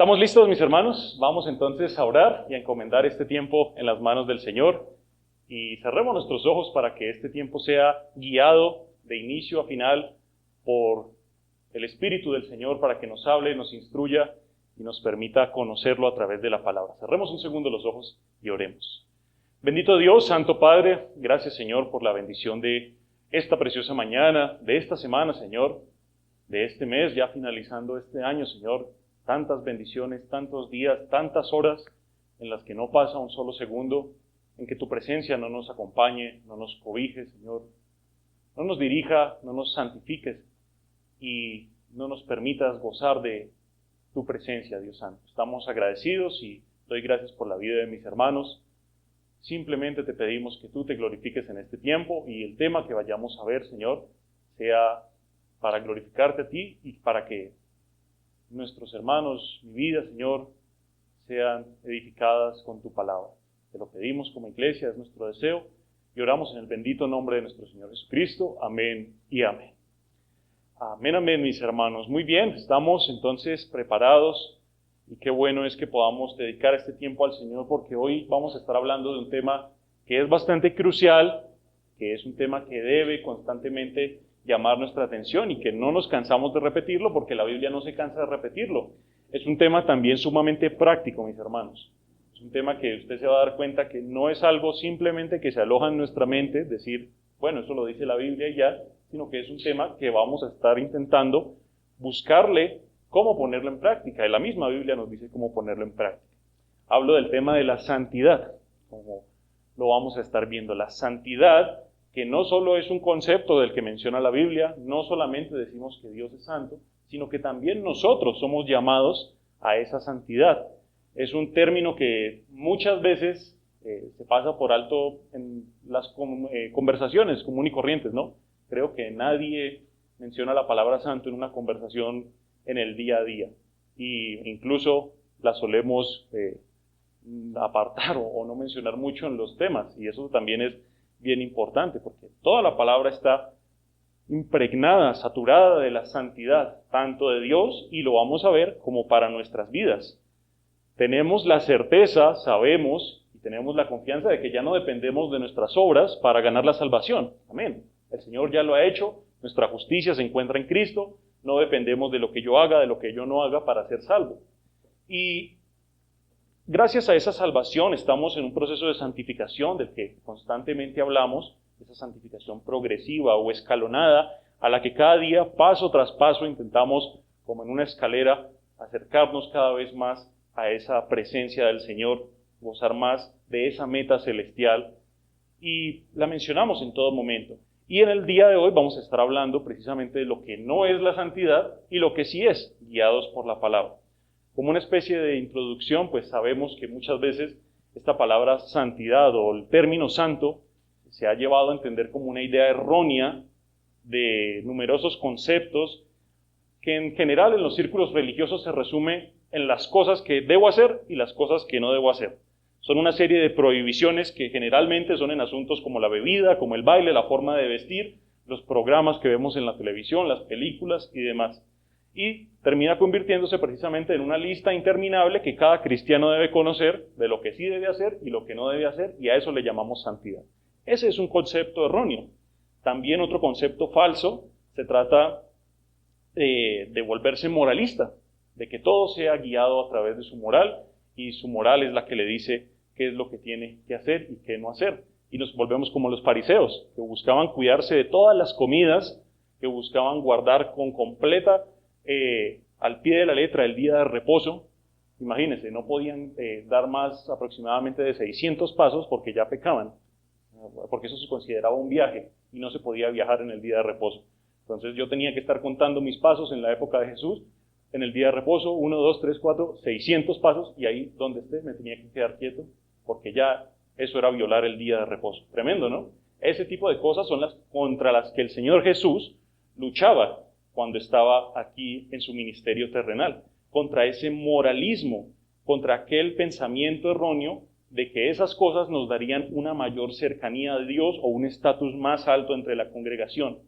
¿Estamos listos, mis hermanos? Vamos entonces a orar y a encomendar este tiempo en las manos del Señor. Y cerremos nuestros ojos para que este tiempo sea guiado de inicio a final por el Espíritu del Señor, para que nos hable, nos instruya y nos permita conocerlo a través de la palabra. Cerremos un segundo los ojos y oremos. Bendito Dios, Santo Padre, gracias, Señor, por la bendición de esta preciosa mañana, de esta semana, Señor, de este mes, ya finalizando este año, Señor. Tantas bendiciones, tantos días, tantas horas en las que no pasa un solo segundo, en que tu presencia no nos acompañe, no nos cobije, Señor. No nos dirija, no nos santifiques y no nos permitas gozar de tu presencia, Dios Santo. Estamos agradecidos y doy gracias por la vida de mis hermanos. Simplemente te pedimos que tú te glorifiques en este tiempo y el tema que vayamos a ver, Señor, sea para glorificarte a ti y para que nuestros hermanos, mi vida, Señor, sean edificadas con tu palabra. Te lo pedimos como iglesia, es nuestro deseo, y oramos en el bendito nombre de nuestro Señor Jesucristo. Amén y amén. Amén, amén, mis hermanos. Muy bien, estamos entonces preparados, y qué bueno es que podamos dedicar este tiempo al Señor, porque hoy vamos a estar hablando de un tema que es bastante crucial, que es un tema que debe constantemente llamar nuestra atención y que no nos cansamos de repetirlo porque la Biblia no se cansa de repetirlo. Es un tema también sumamente práctico, mis hermanos. Es un tema que usted se va a dar cuenta que no es algo simplemente que se aloja en nuestra mente, decir, bueno, eso lo dice la Biblia y ya, sino que es un tema que vamos a estar intentando buscarle cómo ponerlo en práctica. Y la misma Biblia nos dice cómo ponerlo en práctica. Hablo del tema de la santidad, como lo vamos a estar viendo. La santidad, que no solo es un concepto del que menciona la Biblia, no solamente decimos que Dios es santo, sino que también nosotros somos llamados a esa santidad. Es un término que muchas veces se pasa por alto en las conversaciones común y corrientes, ¿no? Creo que nadie menciona la palabra santo en una conversación en el día a día, y incluso la solemos apartar o no mencionar mucho en los temas, y eso también es bien importante, porque toda la palabra está impregnada, saturada de la santidad, tanto de Dios, y lo vamos a ver, como para nuestras vidas. Tenemos la certeza, sabemos, y tenemos la confianza de que ya no dependemos de nuestras obras para ganar la salvación. Amén. El Señor ya lo ha hecho, nuestra justicia se encuentra en Cristo, no dependemos de lo que yo haga, de lo que yo no haga para ser salvo. Y gracias a esa salvación estamos en un proceso de santificación del que constantemente hablamos, esa santificación progresiva o escalonada, a la que cada día, paso tras paso, intentamos, como en una escalera, acercarnos cada vez más a esa presencia del Señor, gozar más de esa meta celestial, y la mencionamos en todo momento. Y en el día de hoy vamos a estar hablando precisamente de lo que no es la santidad y lo que sí es, guiados por la palabra. Como una especie de introducción, pues sabemos que muchas veces esta palabra santidad o el término santo se ha llevado a entender como una idea errónea de numerosos conceptos que en general en los círculos religiosos se resume en las cosas que debo hacer y las cosas que no debo hacer. Son una serie de prohibiciones que generalmente son en asuntos como la bebida, como el baile, la forma de vestir, los programas que vemos en la televisión, las películas y demás. Y termina convirtiéndose precisamente en una lista interminable que cada cristiano debe conocer de lo que sí debe hacer y lo que no debe hacer, y a eso le llamamos santidad. Ese es un concepto erróneo. También otro concepto falso se trata de volverse moralista, de que todo sea guiado a través de su moral, y su moral es la que le dice qué es lo que tiene que hacer y qué no hacer. Y nos volvemos como los fariseos, que buscaban cuidarse de todas las comidas, que buscaban guardar con completa al pie de la letra el día de reposo. Imagínense, no podían dar más aproximadamente de 600 pasos porque ya pecaban, porque eso se consideraba un viaje y no se podía viajar en el día de reposo. Entonces yo tenía que estar contando mis pasos en la época de Jesús, en el día de reposo, 1, 2, 3, 4, 600 pasos, y ahí donde esté me tenía que quedar quieto, porque ya eso era violar el día de reposo. Tremendo, ¿no? Ese tipo de cosas son las contra las que el Señor Jesús luchaba cuando estaba aquí en su ministerio terrenal, contra ese moralismo, contra aquel pensamiento erróneo de que esas cosas nos darían una mayor cercanía a Dios o un estatus más alto entre la congregación.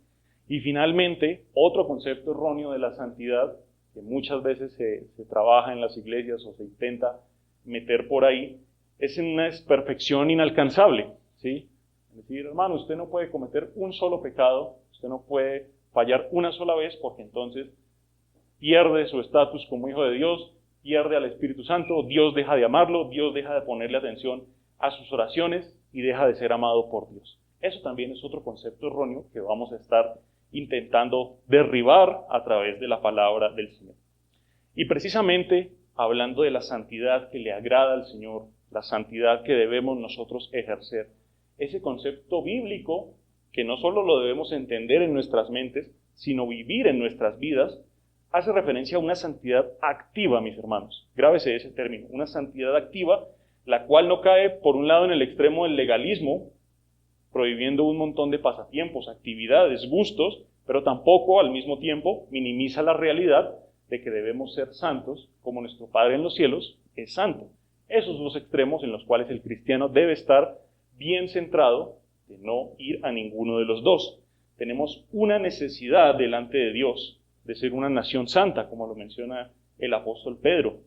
Y finalmente, otro concepto erróneo de la santidad que muchas veces se trabaja en las iglesias o se intenta meter por ahí, es una perfección inalcanzable, ¿sí? Es decir, hermano, usted no puede cometer un solo pecado, usted no puede fallar una sola vez, porque entonces pierde su estatus como hijo de Dios, pierde al Espíritu Santo, Dios deja de amarlo, Dios deja de ponerle atención a sus oraciones y deja de ser amado por Dios. Eso también es otro concepto erróneo que vamos a estar intentando derribar a través de la palabra del Señor. Y precisamente hablando de la santidad que le agrada al Señor, la santidad que debemos nosotros ejercer, ese concepto bíblico que no solo lo debemos entender en nuestras mentes, sino vivir en nuestras vidas, hace referencia a una santidad activa, mis hermanos. Grábese ese término, una santidad activa, la cual no cae por un lado en el extremo del legalismo, prohibiendo un montón de pasatiempos, actividades, gustos, pero tampoco al mismo tiempo minimiza la realidad de que debemos ser santos como nuestro Padre en los cielos es santo. Esos dos extremos en los cuales el cristiano debe estar bien centrado de no ir a ninguno de los dos. Tenemos una necesidad delante de Dios de ser una nación santa, como lo menciona el apóstol Pedro,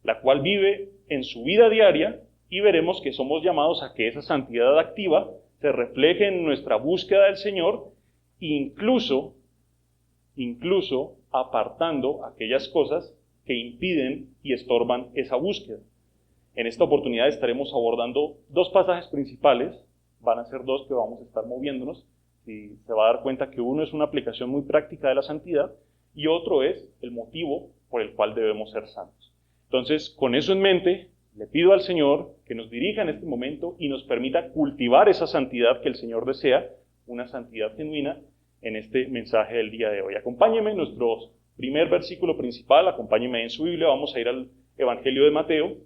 la cual vive en su vida diaria, y veremos que somos llamados a que esa santidad activa se refleje en nuestra búsqueda del Señor, incluso apartando aquellas cosas que impiden y estorban esa búsqueda. En esta oportunidad estaremos abordando dos pasajes principales, van a ser dos que vamos a estar moviéndonos, y se va a dar cuenta que uno es una aplicación muy práctica de la santidad, y otro es el motivo por el cual debemos ser santos. Entonces, con eso en mente, le pido al Señor que nos dirija en este momento y nos permita cultivar esa santidad que el Señor desea, una santidad genuina, en este mensaje del día de hoy. Acompáñeme en nuestro primer versículo principal, acompáñeme en su Biblia, vamos a ir al Evangelio de Mateo,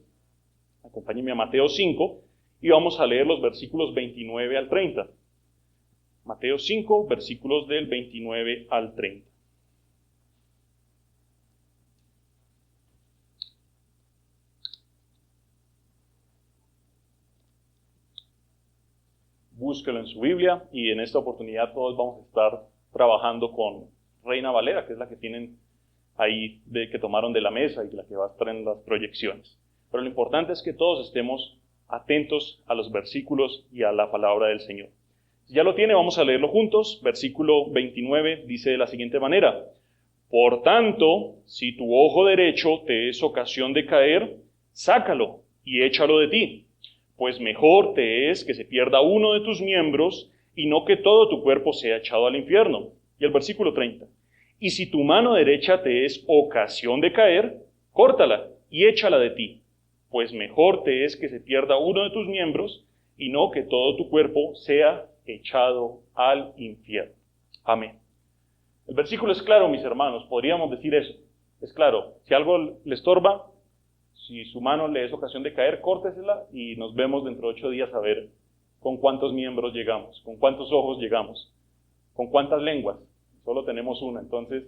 acompáñeme a Mateo 5 y vamos a leer los versículos 29 al 30. Mateo 5, versículos del 29 al 30. Búsquelo en su Biblia y en esta oportunidad todos vamos a estar trabajando con Reina Valera, que es la que tienen ahí que tomaron de la mesa y la que va a estar en las proyecciones. Pero lo importante es que todos estemos atentos a los versículos y a la palabra del Señor. Si ya lo tiene, vamos a leerlo juntos. Versículo 29 dice de la siguiente manera: Por tanto, si tu ojo derecho te es ocasión de caer, sácalo y échalo de ti. Pues mejor te es que se pierda uno de tus miembros y no que todo tu cuerpo sea echado al infierno. Y el versículo 30. Y si tu mano derecha te es ocasión de caer, córtala y échala de ti. Pues mejor te es que se pierda uno de tus miembros y no que todo tu cuerpo sea echado al infierno. Amén. El versículo es claro, mis hermanos, podríamos decir eso. Es claro, si algo le estorba, si su mano le es ocasión de caer, córtesela y nos vemos dentro de 8 días a ver con cuántos miembros llegamos, con cuántos ojos llegamos, con cuántas lenguas. Solo tenemos una. Entonces,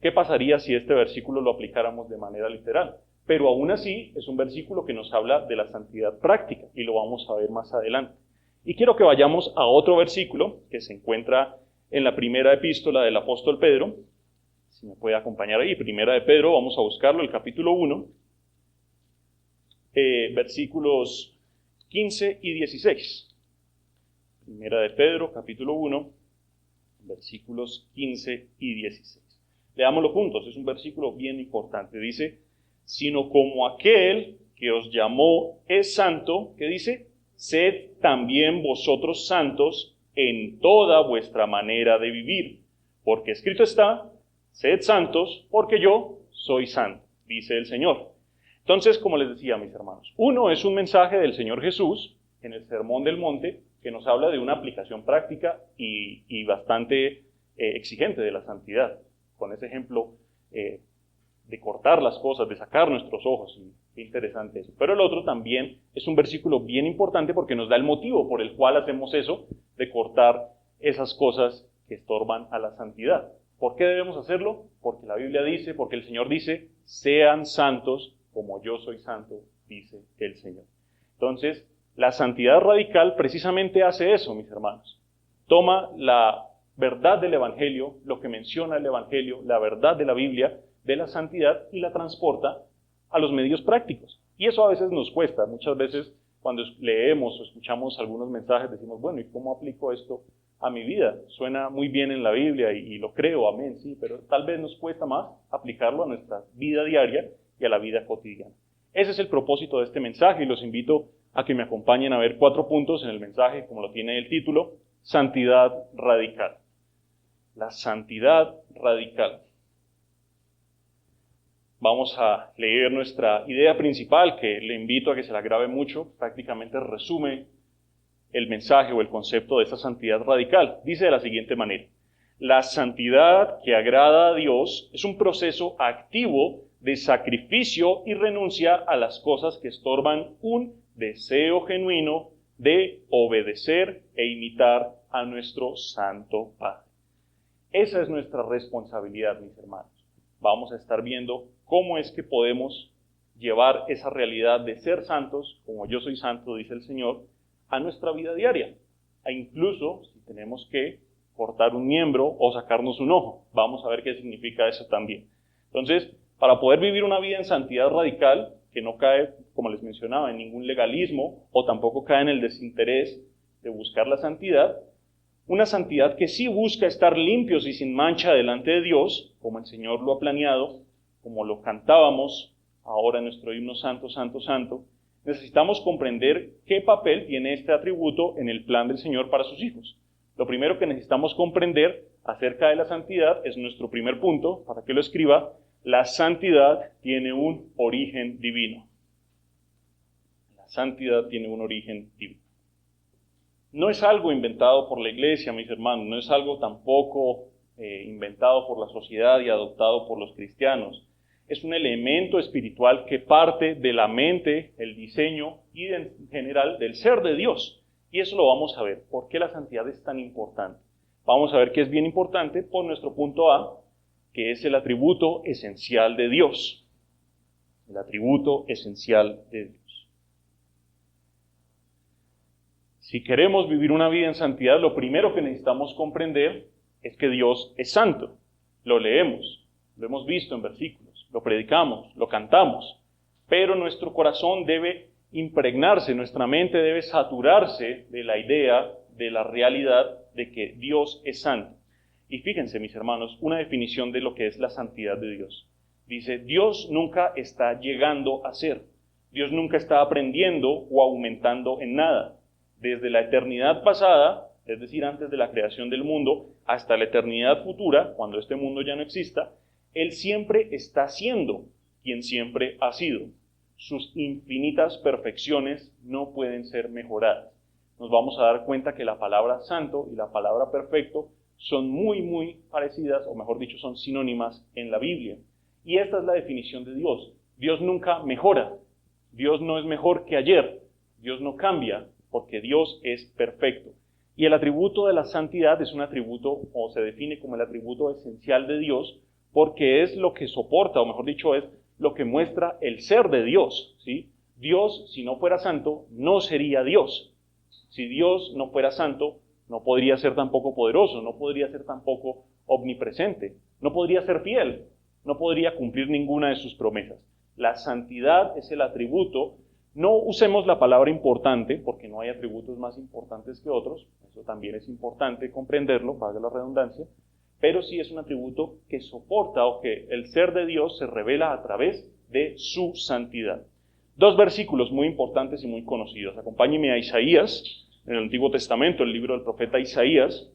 ¿qué pasaría si este versículo lo aplicáramos de manera literal? Pero aún así es un versículo que nos habla de la santidad práctica y lo vamos a ver más adelante. Y quiero que vayamos a otro versículo que se encuentra en la primera epístola del apóstol Pedro. Si me puede acompañar ahí, primera de Pedro, vamos a buscarlo, el capítulo 1. Versículos 15 y 16. Primera de Pedro, capítulo 1, versículos 15 y 16. Leámoslo juntos, es un versículo bien importante. Dice: sino como aquel que os llamó es santo, ¿qué dice? Sed también vosotros santos en toda vuestra manera de vivir. Porque escrito está: sed santos, porque yo soy santo, dice el Señor. Entonces, como les decía, mis hermanos, uno es un mensaje del Señor Jesús en el Sermón del Monte que nos habla de una aplicación práctica y bastante exigente de la santidad, con ese ejemplo de cortar las cosas, de sacar nuestros ojos, y qué interesante eso. Pero el otro también es un versículo bien importante porque nos da el motivo por el cual hacemos eso, de cortar esas cosas que estorban a la santidad. ¿Por qué debemos hacerlo? Porque la Biblia dice, porque el Señor dice: sean santos como yo soy santo, dice el Señor. Entonces, la santidad radical precisamente hace eso, mis hermanos. Toma la verdad del Evangelio, lo que menciona el Evangelio, la verdad de la Biblia, de la santidad y la transporta a los medios prácticos. Y eso a veces nos cuesta. Muchas veces cuando leemos o escuchamos algunos mensajes decimos, bueno, ¿y cómo aplico esto a mi vida? Suena muy bien en la Biblia y lo creo, amén, sí, pero tal vez nos cuesta más aplicarlo a nuestra vida diaria y a la vida cotidiana. Ese es el propósito de este mensaje y los invito a que me acompañen a ver 4 puntos en el mensaje, como lo tiene el título, santidad radical. La santidad radical. Vamos a leer nuestra idea principal, que le invito a que se la grabe mucho, prácticamente resume el mensaje o el concepto de esa santidad radical. Dice de la siguiente manera: la santidad que agrada a Dios es un proceso activo de sacrificio y renuncia a las cosas que estorban un deseo genuino de obedecer e imitar a nuestro Santo Padre. Esa es nuestra responsabilidad, mis hermanos. Vamos a estar viendo cómo es que podemos llevar esa realidad de ser santos, como yo soy santo, dice el Señor, a nuestra vida diaria. E incluso si tenemos que cortar un miembro o sacarnos un ojo. Vamos a ver qué significa eso también. Entonces, para poder vivir una vida en santidad radical, que no cae, como les mencionaba, en ningún legalismo o tampoco cae en el desinterés de buscar la santidad, una santidad que sí busca estar limpios y sin mancha delante de Dios, como el Señor lo ha planeado, como lo cantábamos ahora en nuestro himno Santo, Santo, Santo, necesitamos comprender qué papel tiene este atributo en el plan del Señor para sus hijos. Lo primero que necesitamos comprender acerca de la santidad es nuestro primer punto, para que lo escriba: la santidad tiene un origen divino. La santidad tiene un origen divino. No es algo inventado por la iglesia, mis hermanos, no es algo tampoco inventado por la sociedad y adoptado por los cristianos. Es un elemento espiritual que parte de la mente, el diseño y en general del ser de Dios. Y eso lo vamos a ver. ¿Por qué la santidad es tan importante? Vamos a ver que es bien importante por nuestro punto A, que es el atributo esencial de Dios. El atributo esencial de Dios. Si queremos vivir una vida en santidad, lo primero que necesitamos comprender es que Dios es santo. Lo leemos, lo hemos visto en versículos, lo predicamos, lo cantamos, pero nuestro corazón debe impregnarse, nuestra mente debe saturarse de la idea, de la realidad de que Dios es santo. Y fíjense, mis hermanos, una definición de lo que es la santidad de Dios. Dice, Dios nunca está llegando a ser. Dios nunca está aprendiendo o aumentando en nada. Desde la eternidad pasada, es decir, antes de la creación del mundo, hasta la eternidad futura, cuando este mundo ya no exista, Él siempre está siendo quien siempre ha sido. Sus infinitas perfecciones no pueden ser mejoradas. Nos vamos a dar cuenta que la palabra santo y la palabra perfecto son muy parecidas, o mejor dicho, son sinónimas en la Biblia. Y esta es la definición de Dios. Dios nunca mejora. Dios no es mejor que ayer. Dios no cambia, porque Dios es perfecto. Y el atributo de la santidad es un atributo, o se define como el atributo esencial de Dios, porque es lo que soporta, o mejor dicho, es lo que muestra el ser de Dios, ¿sí? Dios, si no fuera santo, no sería Dios. Si Dios no fuera santo, no podría ser tampoco poderoso, no podría ser tampoco omnipresente, no podría ser fiel, no podría cumplir ninguna de sus promesas. La santidad es el atributo. No usemos la palabra importante, porque no hay atributos más importantes que otros, eso también es importante comprenderlo, valga la redundancia, pero sí es un atributo que soporta o que el ser de Dios se revela a través de su santidad. 2 versículos muy importantes y muy conocidos. Acompáñenme a Isaías, en el Antiguo Testamento, el libro del profeta Isaías.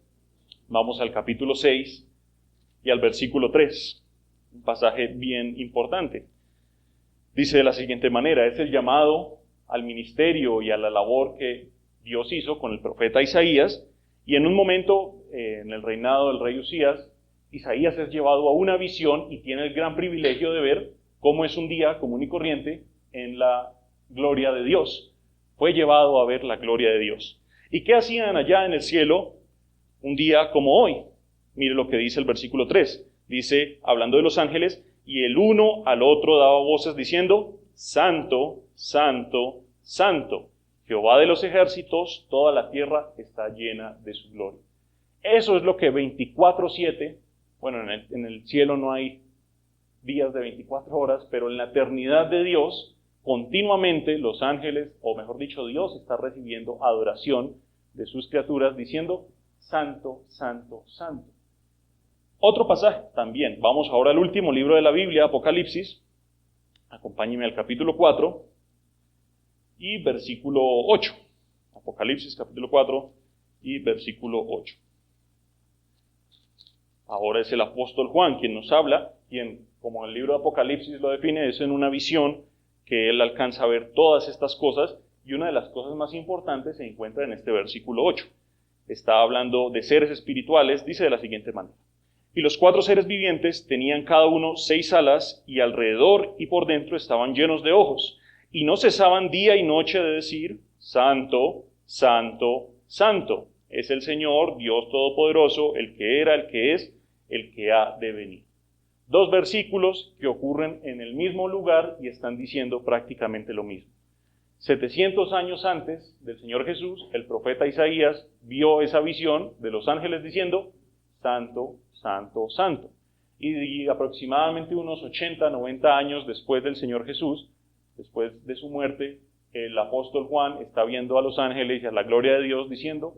Vamos al capítulo 6 y al versículo 3, un pasaje bien importante. Dice de la siguiente manera, es el llamado al ministerio y a la labor que Dios hizo con el profeta Isaías, y en un momento, en el reinado del rey Usías, Isaías es llevado a una visión y tiene el gran privilegio de ver cómo es un día común y corriente en la gloria de Dios. Fue llevado a ver la gloria de Dios. ¿Y qué hacían allá en el cielo un día como hoy? Mire lo que dice el versículo 3. Dice, hablando de los ángeles, y el uno al otro daba voces diciendo, Santo, Santo, Santo, Jehová de los ejércitos, toda la tierra está llena de su gloria. Eso es lo que 24/7, bueno, en el cielo no hay días de 24 horas, pero en la eternidad de Dios, continuamente los ángeles, o mejor dicho, Dios está recibiendo adoración de sus criaturas diciendo, Santo, Santo, Santo. Otro pasaje también. Vamos ahora al último libro de la Biblia, Apocalipsis. Acompáñenme al capítulo 4 y versículo 8. Apocalipsis capítulo 4 y versículo 8. Ahora es el apóstol Juan quien nos habla, quien, como el libro de Apocalipsis lo define, es en una visión que él alcanza a ver todas estas cosas, y una de las cosas más importantes se encuentra en este versículo 8. Está hablando de seres espirituales, dice de la siguiente manera. Y los 4 seres vivientes tenían cada uno 6 alas, y alrededor y por dentro estaban llenos de ojos, y no cesaban día y noche de decir, Santo, Santo, Santo, es el Señor, Dios Todopoderoso, el que era, el que es, el que ha de venir. 2 versículos que ocurren en el mismo lugar y están diciendo prácticamente lo mismo. 700 años antes del Señor Jesús, el profeta Isaías vio esa visión de los ángeles diciendo, Santo, Santo, Santo. Y aproximadamente unos 80, 90 años después del Señor Jesús, después de su muerte, el apóstol Juan está viendo a los ángeles y a la gloria de Dios diciendo,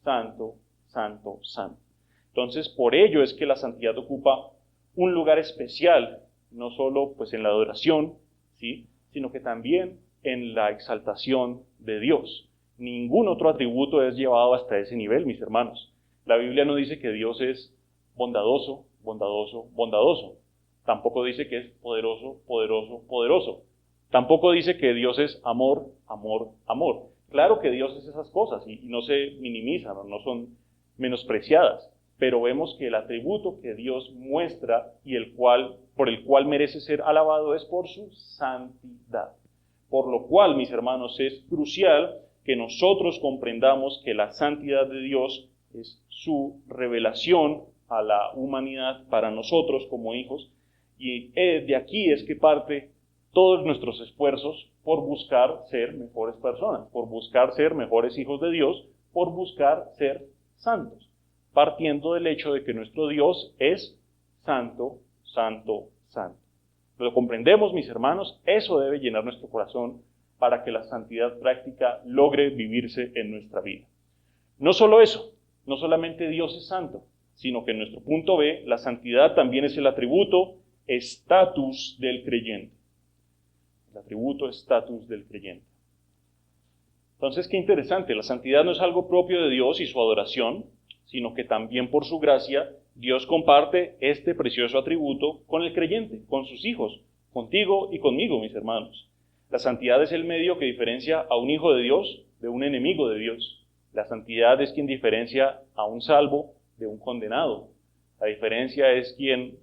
Santo, Santo, Santo. Entonces, por ello es que la santidad ocupa un lugar especial, no solo pues en la adoración, ¿sí?, sino que también en la exaltación de Dios. Ningún otro atributo es llevado hasta ese nivel, mis hermanos. La Biblia no dice que Dios es bondadoso, bondadoso, bondadoso. Tampoco dice que es poderoso, poderoso, poderoso. Tampoco dice que Dios es amor, amor, amor. Claro que Dios es esas cosas y no se minimizan, no son menospreciadas, pero vemos que el atributo que Dios muestra y por el cual merece ser alabado es por su santidad. Por lo cual, mis hermanos, es crucial que nosotros comprendamos que la santidad de Dios es su revelación a la humanidad para nosotros como hijos, y de aquí es que parte todos nuestros esfuerzos por buscar ser mejores personas, por buscar ser mejores hijos de Dios, por buscar ser santos, partiendo del hecho de que nuestro Dios es santo, santo, santo. ¿Lo comprendemos, mis hermanos? Eso debe llenar nuestro corazón para que la santidad práctica logre vivirse en nuestra vida. No solo eso, no solamente Dios es santo, sino que en nuestro punto B, la santidad también es el atributo, estatus del creyente. El atributo, estatus del creyente. Entonces, qué interesante, la santidad no es algo propio de Dios y su adoración, sino que también por su gracia, Dios comparte este precioso atributo con el creyente, con sus hijos, contigo y conmigo, mis hermanos. La santidad es el medio que diferencia a un hijo de Dios de un enemigo de Dios. La santidad es quien diferencia a un salvo de un condenado. La santidad es quien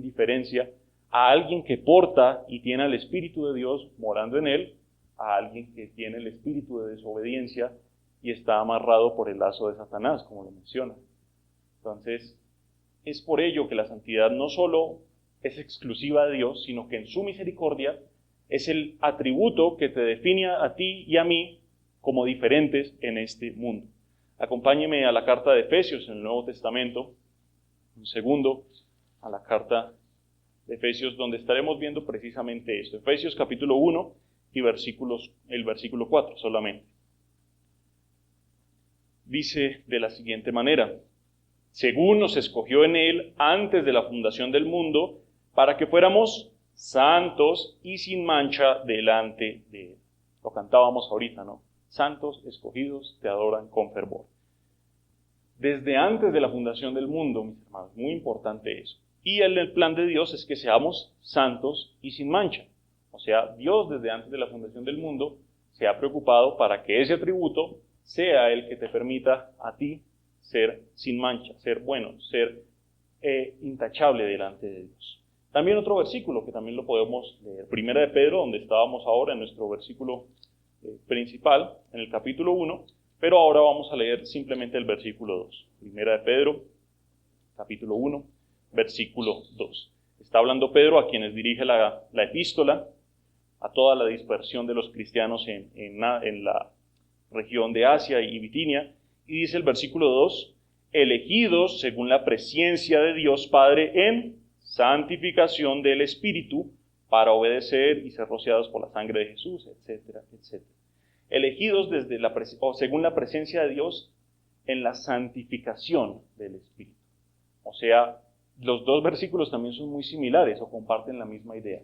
diferencia a alguien que porta y tiene al Espíritu de Dios morando en él, a alguien que tiene el espíritu de desobediencia y está amarrado por el lazo de Satanás, como lo menciona. Entonces, es por ello que la santidad no solo es exclusiva de Dios, sino que en su misericordia es el atributo que te define a ti y a mí como diferentes en este mundo. Acompáñeme a la carta de Efesios en el Nuevo Testamento, un segundo, a la carta de Efesios, donde estaremos viendo precisamente esto. Efesios capítulo 1 y el versículo 4 solamente. Dice de la siguiente manera, según nos escogió en él antes de la fundación del mundo, para que fuéramos santos y sin mancha delante de él. Lo cantábamos ahorita, ¿no? Santos, escogidos, te adoran con fervor. Desde antes de la fundación del mundo, mis hermanos, muy importante eso. Y el plan de Dios es que seamos santos y sin mancha. O sea, Dios desde antes de la fundación del mundo se ha preocupado para que ese atributo sea el que te permita a ti ser sin mancha, ser bueno, ser intachable delante de Dios. También otro versículo que también lo podemos leer, Primera de Pedro, donde estábamos ahora en nuestro versículo principal, en el capítulo 1, pero ahora vamos a leer simplemente el versículo 2. Primera de Pedro, capítulo 1, versículo 2. Está hablando Pedro a quienes dirige la epístola, a toda la dispersión de los cristianos en la región de Asia y Bitinia, y dice el versículo 2, elegidos según la presciencia de Dios Padre en santificación del Espíritu para obedecer y ser rociados por la sangre de Jesús, etcétera, etcétera. Elegidos según la presencia de Dios en la santificación del Espíritu. O sea, los dos versículos también son muy similares o comparten la misma idea.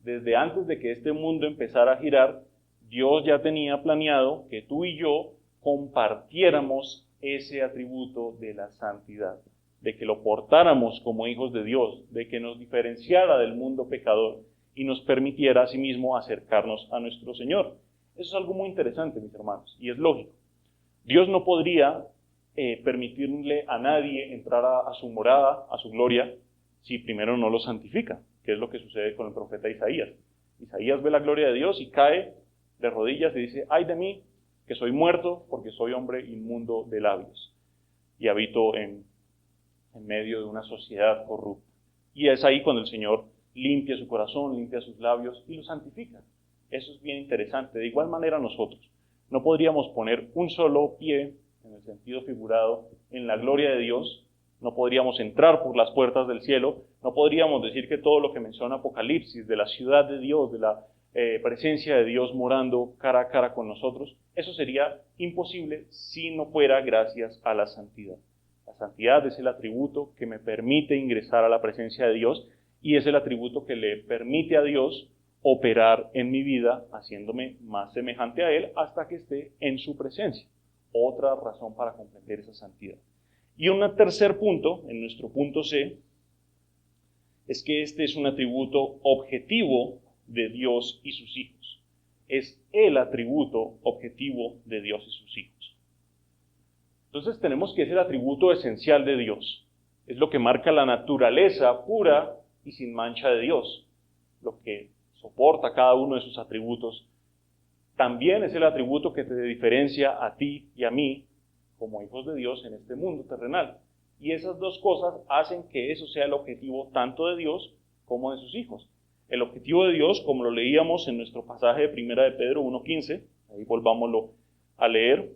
Desde antes de que este mundo empezara a girar, Dios ya tenía planeado que tú y yo compartiéramos ese atributo de la santidad, de que lo portáramos como hijos de Dios, de que nos diferenciara del mundo pecador y nos permitiera asimismo acercarnos a nuestro Señor. Eso es algo muy interesante, mis hermanos, y es lógico. Dios no podría permitirle a nadie entrar a su morada, a su gloria, si primero no lo santifica, que es lo que sucede con el profeta Isaías. Isaías ve la gloria de Dios y cae de rodillas y dice: ay de mí, que soy muerto, porque soy hombre inmundo de labios y habito en medio de una sociedad corrupta. Y es ahí cuando el Señor limpia su corazón, limpia sus labios y lo santifica. Eso es bien interesante. De igual manera nosotros no podríamos poner un solo pie, en el sentido figurado, en la gloria de Dios. No podríamos entrar por las puertas del cielo. No podríamos decir que todo lo que menciona Apocalipsis, de la ciudad de Dios, de la presencia de Dios morando cara a cara con nosotros, eso sería imposible si no fuera gracias a la santidad. La santidad es el atributo que me permite ingresar a la presencia de Dios y es el atributo que le permite a Dios operar en mi vida, haciéndome más semejante a Él hasta que esté en su presencia. Otra razón para comprender esa santidad. Y un tercer punto, en nuestro punto C, es que este es un atributo objetivo de Dios y sus hijos. Es el atributo objetivo de Dios y sus hijos. Entonces tenemos que es el atributo esencial de Dios. Es lo que marca la naturaleza pura y sin mancha de Dios. Lo que soporta cada uno de sus atributos. También es el atributo que te diferencia a ti y a mí como hijos de Dios en este mundo terrenal. Y esas dos cosas hacen que eso sea el objetivo tanto de Dios como de sus hijos. El objetivo de Dios, como lo leíamos en nuestro pasaje de 1 de Pedro 1:15, ahí volvámoslo a leer,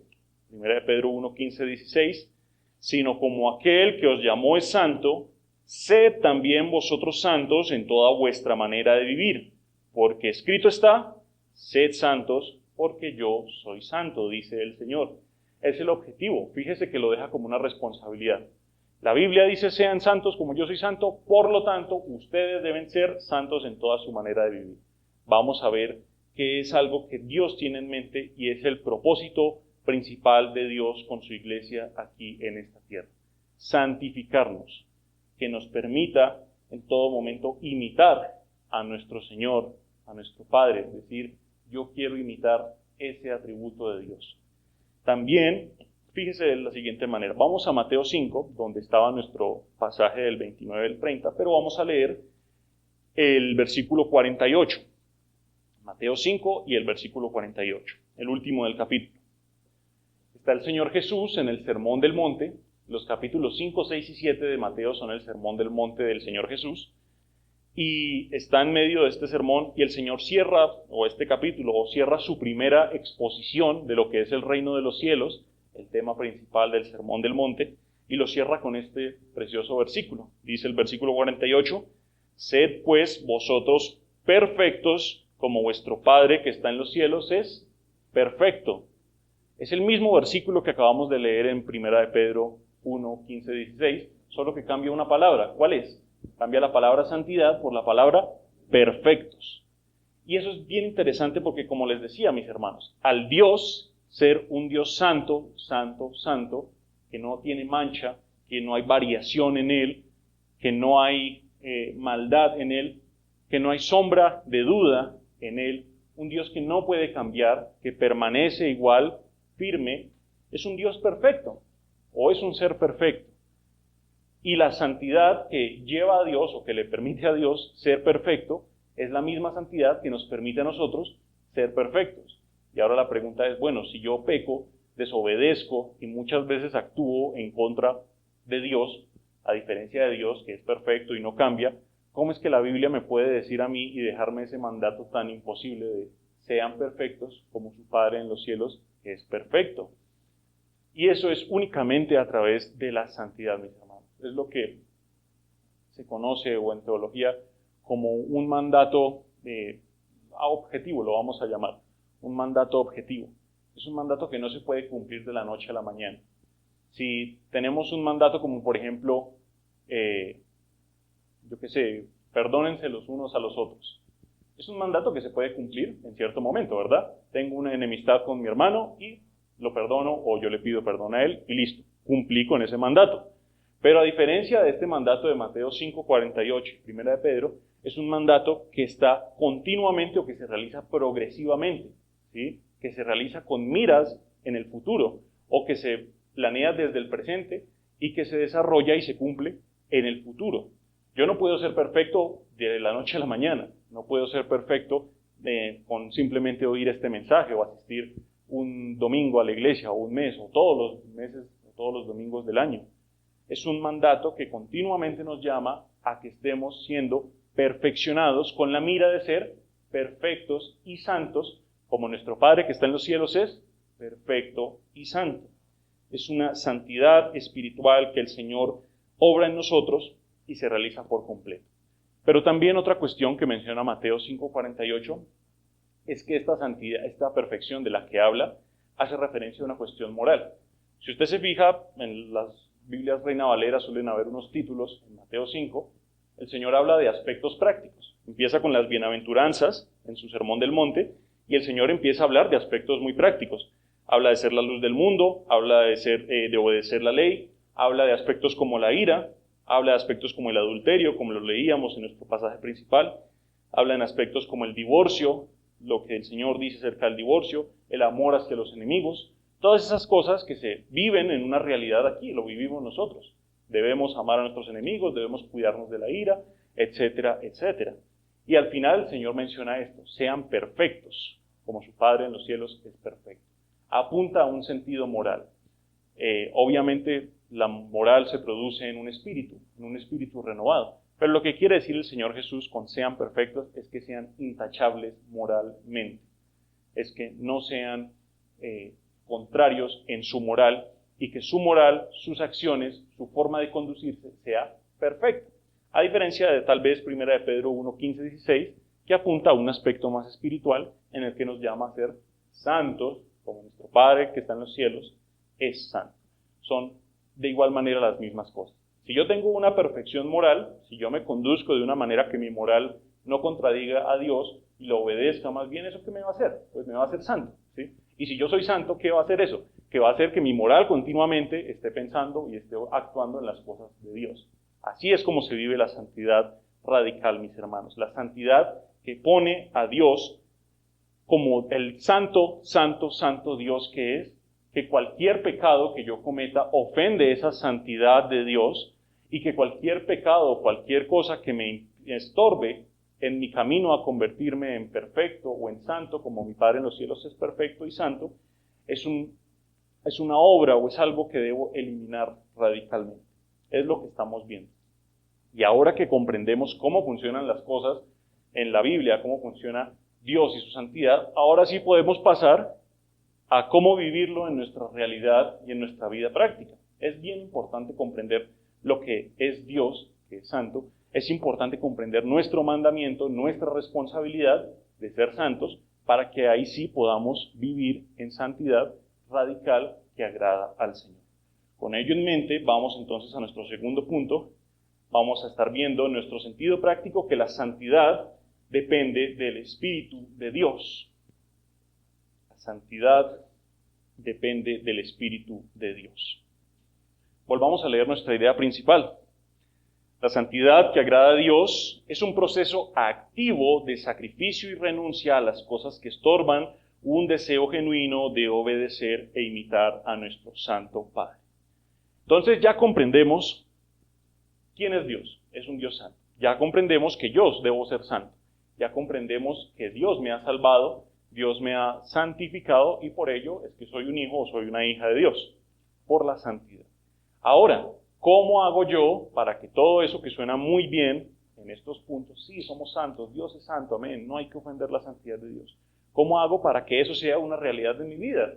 1 de Pedro 1:15, 16, sino como aquel que os llamó es santo, sed también vosotros santos en toda vuestra manera de vivir, porque escrito está: sed santos, porque yo soy santo, dice el Señor. Es el objetivo. Fíjese que lo deja como una responsabilidad. La Biblia dice: sean santos como yo soy santo, por lo tanto, ustedes deben ser santos en toda su manera de vivir. Vamos a ver que es algo que Dios tiene en mente y es el propósito principal de Dios con su iglesia aquí en esta tierra. Santificarnos, que nos permita en todo momento imitar a nuestro Señor, a nuestro Padre, es decir, yo quiero imitar ese atributo de Dios. También, fíjese de la siguiente manera, vamos a Mateo 5, donde estaba nuestro pasaje del 29 al 30, pero vamos a leer el versículo 48. Mateo 5 y el versículo 48, el último del capítulo. Está el Señor Jesús en el Sermón del Monte. Los capítulos 5, 6 y 7 de Mateo son el Sermón del Monte del Señor Jesús. Y está en medio de este sermón y el Señor cierra, o este capítulo, o cierra su primera exposición de lo que es el reino de los cielos, el tema principal del Sermón del Monte, y lo cierra con este precioso versículo. Dice el versículo 48, sed pues vosotros perfectos, como vuestro Padre que está en los cielos es perfecto. Es el mismo versículo que acabamos de leer en 1 de Pedro 1, 15, 16, solo que cambia una palabra. ¿Cuál es? Cambia la palabra santidad por la palabra perfectos. Y eso es bien interesante porque, como les decía, mis hermanos, al Dios ser un Dios santo, santo, santo, que no tiene mancha, que no hay variación en Él, que no hay maldad en Él, que no hay sombra de duda en Él, un Dios que no puede cambiar, que permanece igual, firme, es un Dios perfecto, o es un ser perfecto. Y la santidad que lleva a Dios, o que le permite a Dios ser perfecto, es la misma santidad que nos permite a nosotros ser perfectos. Y ahora la pregunta es, bueno, si yo peco, desobedezco y muchas veces actúo en contra de Dios, a diferencia de Dios, que es perfecto y no cambia, ¿cómo es que la Biblia me puede decir a mí y dejarme ese mandato tan imposible de sean perfectos como su Padre en los cielos, que es perfecto? Y eso es únicamente a través de la santidad, mis hermanos. Es lo que se conoce, o en teología, como un mandato objetivo, lo vamos a llamar, un mandato objetivo. Es un mandato que no se puede cumplir de la noche a la mañana. Si tenemos un mandato como, por ejemplo, perdónense los unos a los otros. Es un mandato que se puede cumplir en cierto momento, ¿verdad? Tengo una enemistad con mi hermano y lo perdono, o yo le pido perdón a él y listo, cumplí con ese mandato. Pero a diferencia de este mandato de Mateo 5:48, primera de Pedro, es un mandato que está continuamente, o que se realiza progresivamente, ¿sí? Que se realiza con miras en el futuro, o que se planea desde el presente y que se desarrolla y se cumple en el futuro. Yo no puedo ser perfecto de la noche a la mañana, no puedo ser perfecto con simplemente oír este mensaje o asistir un domingo a la iglesia, o un mes, o todos los meses, o todos los domingos del año. Es un mandato que continuamente nos llama a que estemos siendo perfeccionados con la mira de ser perfectos y santos, como nuestro Padre que está en los cielos es perfecto y santo. Es una santidad espiritual que el Señor obra en nosotros y se realiza por completo. Pero también otra cuestión que menciona Mateo 5:48 es que esta santidad, esta perfección de la que habla, hace referencia a una cuestión moral. Si usted se fija, en las Biblias Reina Valera suelen haber unos títulos, en Mateo 5, el Señor habla de aspectos prácticos. Empieza con las bienaventuranzas en su Sermón del Monte, y el Señor empieza a hablar de aspectos muy prácticos. Habla de ser la luz del mundo, habla de obedecer la ley, habla de aspectos como la ira, habla de aspectos como el adulterio, como lo leíamos en nuestro pasaje principal, habla en aspectos como el divorcio, lo que el Señor dice acerca del divorcio, el amor hacia los enemigos, todas esas cosas que se viven en una realidad aquí, lo vivimos nosotros. Debemos amar a nuestros enemigos, debemos cuidarnos de la ira, etcétera, etcétera. Y al final el Señor menciona esto: sean perfectos, como su Padre en los cielos es perfecto. Apunta a un sentido moral. Obviamente la moral se produce en un espíritu renovado. Pero lo que quiere decir el Señor Jesús con sean perfectos es que sean intachables moralmente. Es que no sean contrarios en su moral, y que su moral, sus acciones, su forma de conducirse sea perfecta. A diferencia de tal vez 1 de Pedro 1:15-16, que apunta a un aspecto más espiritual en el que nos llama a ser santos, como nuestro Padre que está en los cielos es santo. Son de igual manera las mismas cosas. Si yo tengo una perfección moral, si yo me conduzco de una manera que mi moral no contradiga a Dios y lo obedezca más bien, ¿eso qué me va a hacer? Pues me va a hacer santo, ¿sí? Y si yo soy santo, ¿qué va a hacer eso? Que va a hacer que mi moral continuamente esté pensando y esté actuando en las cosas de Dios. Así es como se vive la santidad radical, mis hermanos. La santidad que pone a Dios como el santo, santo, santo Dios que es, que cualquier pecado que yo cometa ofende esa santidad de Dios, y que cualquier pecado, cualquier cosa que me estorbe en mi camino a convertirme en perfecto o en santo, como mi Padre en los cielos es perfecto y santo, es una obra o es algo que debo eliminar radicalmente. Es lo que estamos viendo. Y ahora que comprendemos cómo funcionan las cosas en la Biblia, cómo funciona Dios y su santidad, ahora sí podemos pasar a cómo vivirlo en nuestra realidad y en nuestra vida práctica. Es bien importante comprender lo que es Dios, que es santo. Es importante comprender nuestro mandamiento, nuestra responsabilidad de ser santos, para que ahí sí podamos vivir en santidad radical que agrada al Señor. Con ello en mente, vamos entonces a nuestro segundo punto. Vamos a estar viendo en nuestro sentido práctico que la santidad depende del Espíritu de Dios. La santidad depende del Espíritu de Dios. Volvamos a leer nuestra idea principal. La santidad que agrada a Dios es un proceso activo de sacrificio y renuncia a las cosas que estorban un deseo genuino de obedecer e imitar a nuestro Santo Padre. Entonces ya comprendemos quién es Dios. Es un Dios santo. Ya comprendemos que yo debo ser santo. Ya comprendemos que Dios me ha salvado, Dios me ha santificado, y por ello es que soy un hijo o soy una hija de Dios, por la santidad. Ahora, ¿cómo hago yo para que todo eso que suena muy bien en estos puntos, sí, somos santos, Dios es santo, amén, no hay que ofender la santidad de Dios? ¿Cómo hago para que eso sea una realidad de mi vida?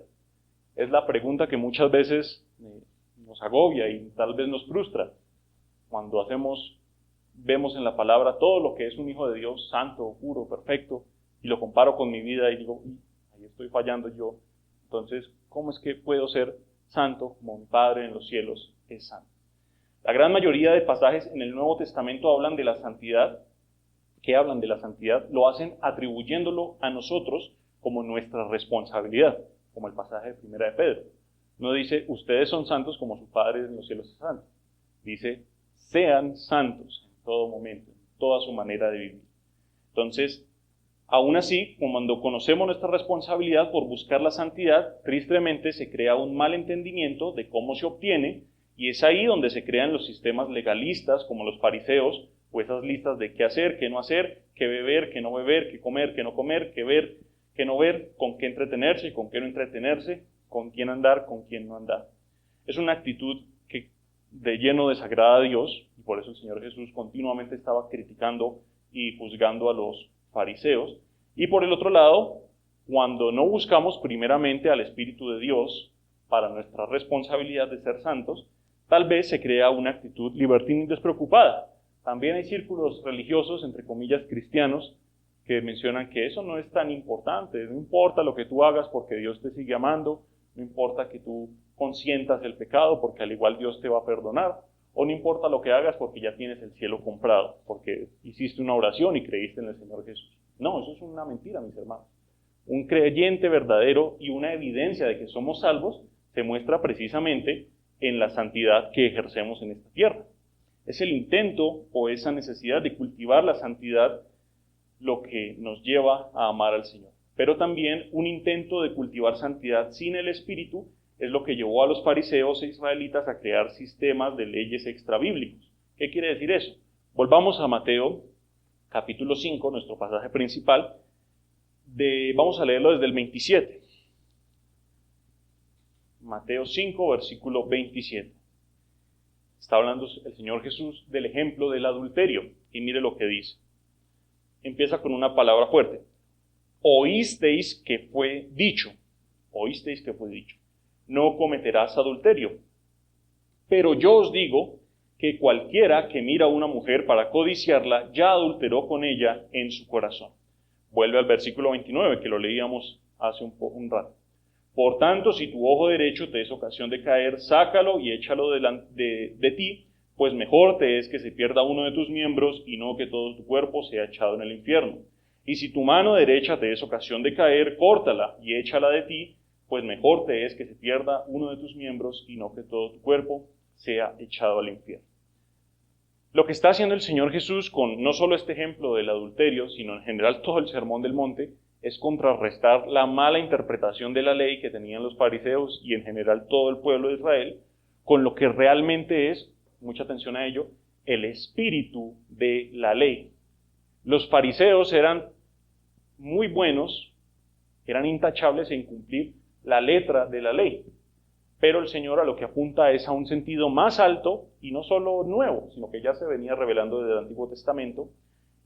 Es la pregunta que muchas veces nos agobia y tal vez nos frustra cuando hacemos vemos en la palabra todo lo que es un hijo de Dios, santo, puro, perfecto, y lo comparo con mi vida y digo, ahí estoy fallando yo. Entonces, ¿cómo es que puedo ser santo como mi Padre en los cielos es santo? La gran mayoría de pasajes en el Nuevo Testamento hablan de la santidad. ¿Qué hablan de la santidad? Lo hacen atribuyéndolo a nosotros como nuestra responsabilidad, como el pasaje de Primera de Pedro. No dice, ustedes son santos como su Padre en los cielos es santo. Dice, sean santos en todo momento, en toda su manera de vivir. Entonces, aún así, cuando conocemos nuestra responsabilidad por buscar la santidad, tristemente se crea un mal entendimiento de cómo se obtiene, y es ahí donde se crean los sistemas legalistas, como los fariseos, o esas listas de qué hacer, qué no hacer, qué beber, qué no beber, qué comer, qué no comer, qué ver, qué no ver, con qué entretenerse y con qué no entretenerse, con quién andar, con quién no andar. Es una actitud que de lleno desagrada a Dios, y por eso el Señor Jesús continuamente estaba criticando y juzgando a los fariseos. Y por el otro lado, cuando no buscamos primeramente al Espíritu de Dios para nuestra responsabilidad de ser santos, tal vez se crea una actitud libertina y despreocupada. También hay círculos religiosos, entre comillas, cristianos, que mencionan que eso no es tan importante, no importa lo que tú hagas porque Dios te sigue amando, no importa que tú consientas el pecado porque al igual Dios te va a perdonar, o no importa lo que hagas porque ya tienes el cielo comprado, porque hiciste una oración y creíste en el Señor Jesús. No, eso es una mentira, mis hermanos. Un creyente verdadero y una evidencia de que somos salvos se muestra precisamente en la santidad que ejercemos en esta tierra. Es el intento o esa necesidad de cultivar la santidad lo que nos lleva a amar al Señor. Pero también un intento de cultivar santidad sin el Espíritu es lo que llevó a los fariseos e israelitas a crear sistemas de leyes extrabíblicos. ¿Qué quiere decir eso? Volvamos a Mateo capítulo 5, nuestro pasaje principal. Vamos a leerlo desde el 27. Mateo 5, versículo 27. Está hablando el Señor Jesús del ejemplo del adulterio. Y mire lo que dice. Empieza con una palabra fuerte. Oísteis que fue dicho. Oísteis que fue dicho. No cometerás adulterio. Pero yo os digo que cualquiera que mira a una mujer para codiciarla, ya adulteró con ella en su corazón. Vuelve al versículo 29, que lo leíamos hace un rato. Por tanto, si tu ojo derecho te es ocasión de caer, sácalo y échalo de ti, pues mejor te es que se pierda uno de tus miembros y no que todo tu cuerpo sea echado en el infierno. Y si tu mano derecha te es ocasión de caer, córtala y échala de ti, pues mejor te es que se pierda uno de tus miembros y no que todo tu cuerpo sea echado al infierno. Lo que está haciendo el Señor Jesús con no solo este ejemplo del adulterio, sino en general todo el Sermón del Monte, es contrarrestar la mala interpretación de la ley que tenían los fariseos y en general todo el pueblo de Israel, con lo que realmente es, mucha atención a ello, el espíritu de la ley. Los fariseos eran muy buenos, eran intachables en cumplir la letra de la ley, pero el Señor a lo que apunta es a un sentido más alto, y no solo nuevo, sino que ya se venía revelando desde el Antiguo Testamento,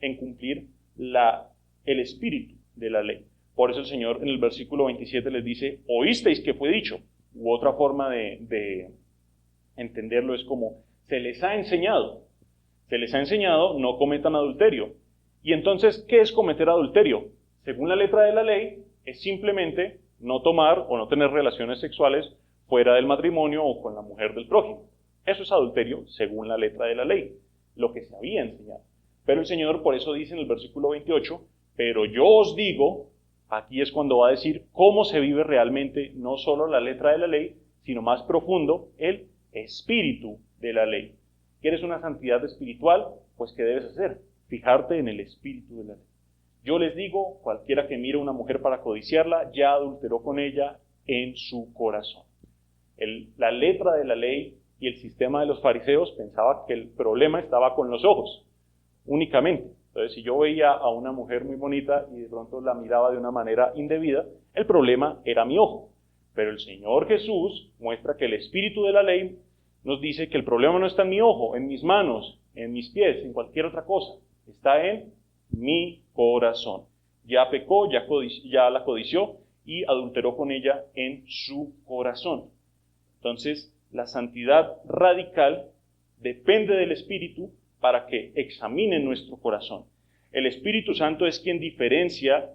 en cumplir el espíritu de la ley. Por eso el Señor en el versículo 27 les dice, oísteis que fue dicho, u otra forma de entenderlo es como, se les ha enseñado, no cometan adulterio. Y entonces, ¿qué es cometer adulterio? Según la letra de la ley, es simplemente no tomar o no tener relaciones sexuales fuera del matrimonio o con la mujer del prójimo. Eso es adulterio según la letra de la ley, lo que se había enseñado. Pero el Señor por eso dice en el versículo 28, pero yo os digo, aquí es cuando va a decir cómo se vive realmente no solo la letra de la ley, sino más profundo, el espíritu de la ley. ¿Quieres una santidad espiritual? Pues ¿qué debes hacer? Fijarte en el espíritu de la ley. Yo les digo, cualquiera que mire a una mujer para codiciarla, ya adulteró con ella en su corazón. La letra de la ley y el sistema de los fariseos pensaba que el problema estaba con los ojos, únicamente. Entonces, si yo veía a una mujer muy bonita y de pronto la miraba de una manera indebida, el problema era mi ojo. Pero el Señor Jesús muestra que el espíritu de la ley nos dice que el problema no está en mi ojo, en mis manos, en mis pies, en cualquier otra cosa. Está en mi corazón. Ya pecó, ya la codició y adulteró con ella en su corazón. Entonces, la santidad radical depende del espíritu para que examine nuestro corazón. El Espíritu Santo es quien diferencia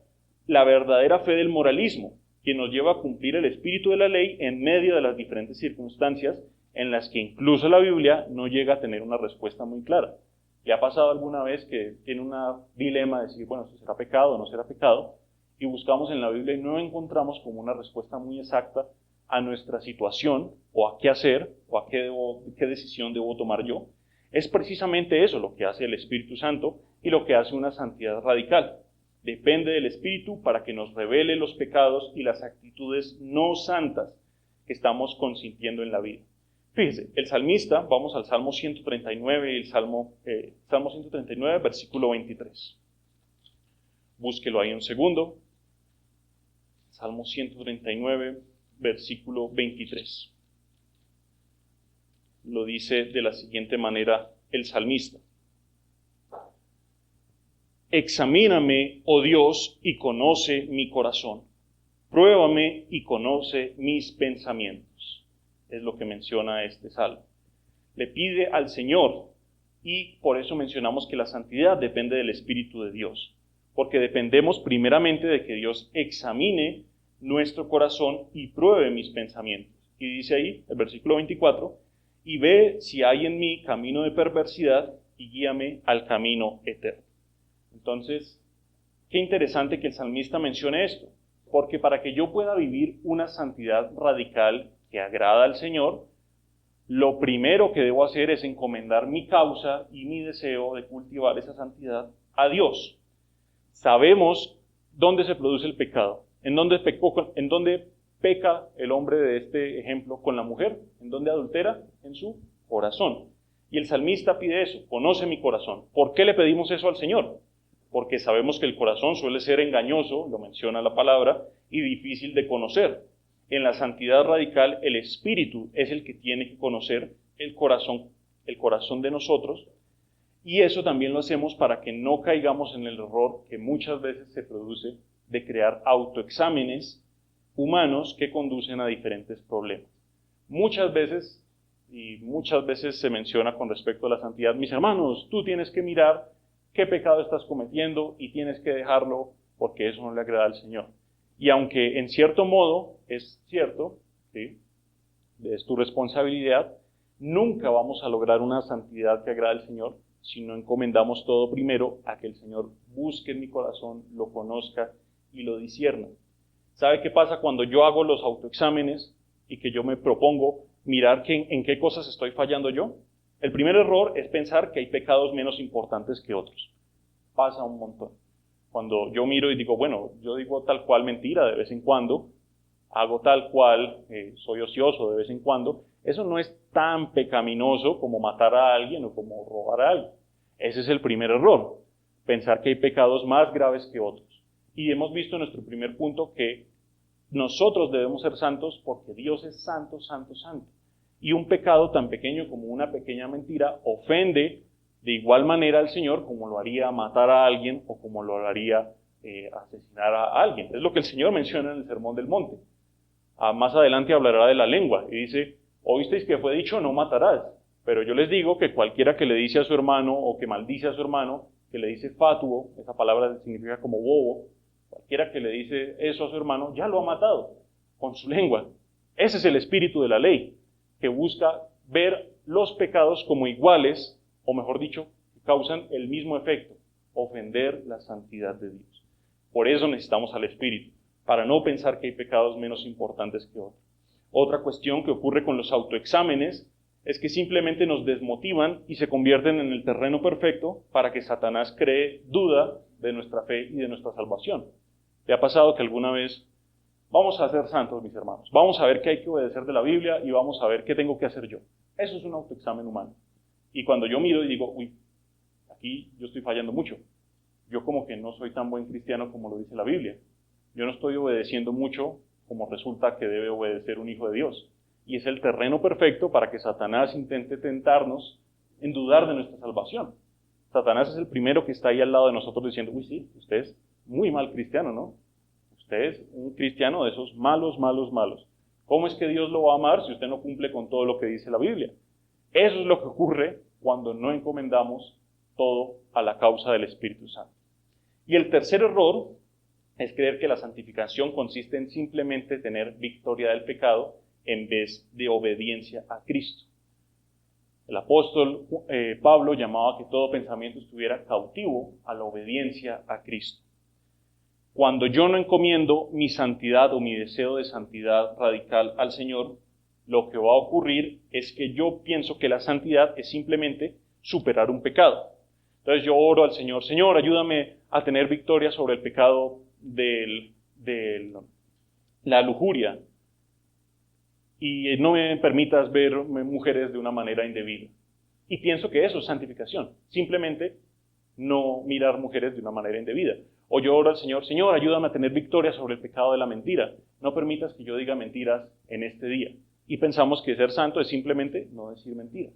la verdadera fe del moralismo, quien nos lleva a cumplir el espíritu de la ley en medio de las diferentes circunstancias en las que incluso la Biblia no llega a tener una respuesta muy clara. ¿Le ha pasado alguna vez que tiene un dilema de decir, bueno, ¿esto será pecado o no será pecado? Y buscamos en la Biblia y no encontramos como una respuesta muy exacta a nuestra situación, o a qué hacer, o a qué decisión debo tomar yo. Es precisamente eso lo que hace el Espíritu Santo y lo que hace una santidad radical. Depende del Espíritu para que nos revele los pecados y las actitudes no santas que estamos consintiendo en la vida. Fíjese, el salmista, vamos al Salmo 139, el Salmo 139, versículo 23. Búsquelo ahí un segundo. Salmo 139, versículo 23. Lo dice de la siguiente manera el salmista. Examíname, oh Dios, y conoce mi corazón. Pruébame y conoce mis pensamientos. Es lo que menciona este salmo. Le pide al Señor, y por eso mencionamos que la santidad depende del Espíritu de Dios, porque dependemos primeramente de que Dios examine nuestro corazón y pruebe mis pensamientos. Y dice ahí, el versículo 24, y ve si hay en mí camino de perversidad y guíame al camino eterno. Entonces, qué interesante que el salmista mencione esto, porque para que yo pueda vivir una santidad radical que agrada al Señor, lo primero que debo hacer es encomendar mi causa y mi deseo de cultivar esa santidad a Dios. Sabemos dónde se produce el pecado, en dónde peca el hombre de este ejemplo con la mujer, en dónde adultera, en su corazón. Y el salmista pide eso, conoce mi corazón. ¿Por qué le pedimos eso al Señor? Porque sabemos que el corazón suele ser engañoso, lo menciona la palabra, y difícil de conocer. En la santidad radical, el Espíritu es el que tiene que conocer el corazón de nosotros, y eso también lo hacemos para que no caigamos en el error que muchas veces se produce de crear autoexámenes humanos que conducen a diferentes problemas. Muchas veces se menciona con respecto a la santidad, mis hermanos, tú tienes que mirar qué pecado estás cometiendo y tienes que dejarlo porque eso no le agrada al Señor. Y aunque en cierto modo es cierto, ¿sí?, es tu responsabilidad, nunca vamos a lograr una santidad que agrade al Señor si no encomendamos todo primero a que el Señor busque en mi corazón, lo conozca y lo discierna. ¿Sabe qué pasa cuando yo hago los autoexámenes y que yo me propongo mirar en qué cosas estoy fallando yo? El primer error es pensar que hay pecados menos importantes que otros. Pasa un montón. Cuando yo miro y digo, bueno, yo digo tal cual mentira de vez en cuando, hago tal cual, soy ocioso de vez en cuando, eso no es tan pecaminoso como matar a alguien o como robar a alguien. Ese es el primer error, pensar que hay pecados más graves que otros. Y hemos visto en nuestro primer punto que nosotros debemos ser santos porque Dios es santo, santo, santo. Y un pecado tan pequeño como una pequeña mentira ofende de igual manera al Señor como lo haría matar a alguien o como lo haría asesinar a alguien. Es lo que el Señor menciona en el Sermón del Monte. Más adelante hablará de la lengua y dice, oísteis que fue dicho no matarás, pero yo les digo que cualquiera que le dice a su hermano o que maldice a su hermano, que le dice fatuo, esa palabra significa como bobo, cualquiera que le dice eso a su hermano ya lo ha matado con su lengua. Ese es el espíritu de la ley, que busca ver los pecados como iguales, o mejor dicho, que causan el mismo efecto, ofender la santidad de Dios. Por eso necesitamos al Espíritu, para no pensar que hay pecados menos importantes que otros. Otra cuestión que ocurre con los autoexámenes es que simplemente nos desmotivan y se convierten en el terreno perfecto para que Satanás cree duda de nuestra fe y de nuestra salvación. ¿Te ha pasado que alguna vez vamos a ser santos, mis hermanos? Vamos a ver qué hay que obedecer de la Biblia y vamos a ver qué tengo que hacer yo. Eso es un autoexamen humano. Y cuando yo miro y digo, uy, aquí yo estoy fallando mucho. Yo como que no soy tan buen cristiano como lo dice la Biblia. Yo no estoy obedeciendo mucho como resulta que debe obedecer un hijo de Dios. Y es el terreno perfecto para que Satanás intente tentarnos en dudar de nuestra salvación. Satanás es el primero que está ahí al lado de nosotros diciendo, uy, sí, usted es muy mal cristiano, ¿no? Usted es un cristiano de esos malos, malos, malos. ¿Cómo es que Dios lo va a amar si usted no cumple con todo lo que dice la Biblia? Eso es lo que ocurre cuando no encomendamos todo a la causa del Espíritu Santo. Y el tercer error es creer que la santificación consiste en simplemente tener victoria del pecado en vez de obediencia a Cristo. El apóstol Pablo llamaba a que todo pensamiento estuviera cautivo a la obediencia a Cristo. Cuando yo no encomiendo mi santidad o mi deseo de santidad radical al Señor, lo que va a ocurrir es que yo pienso que la santidad es simplemente superar un pecado. Entonces yo oro al Señor, Señor, ayúdame a tener victoria sobre el pecado de la lujuria, y no me permitas ver mujeres de una manera indebida. Y pienso que eso es santificación, simplemente no mirar mujeres de una manera indebida. O yo oro al Señor, Señor, ayúdame a tener victoria sobre el pecado de la mentira. No permitas que yo diga mentiras en este día. Y pensamos que ser santo es simplemente no decir mentiras.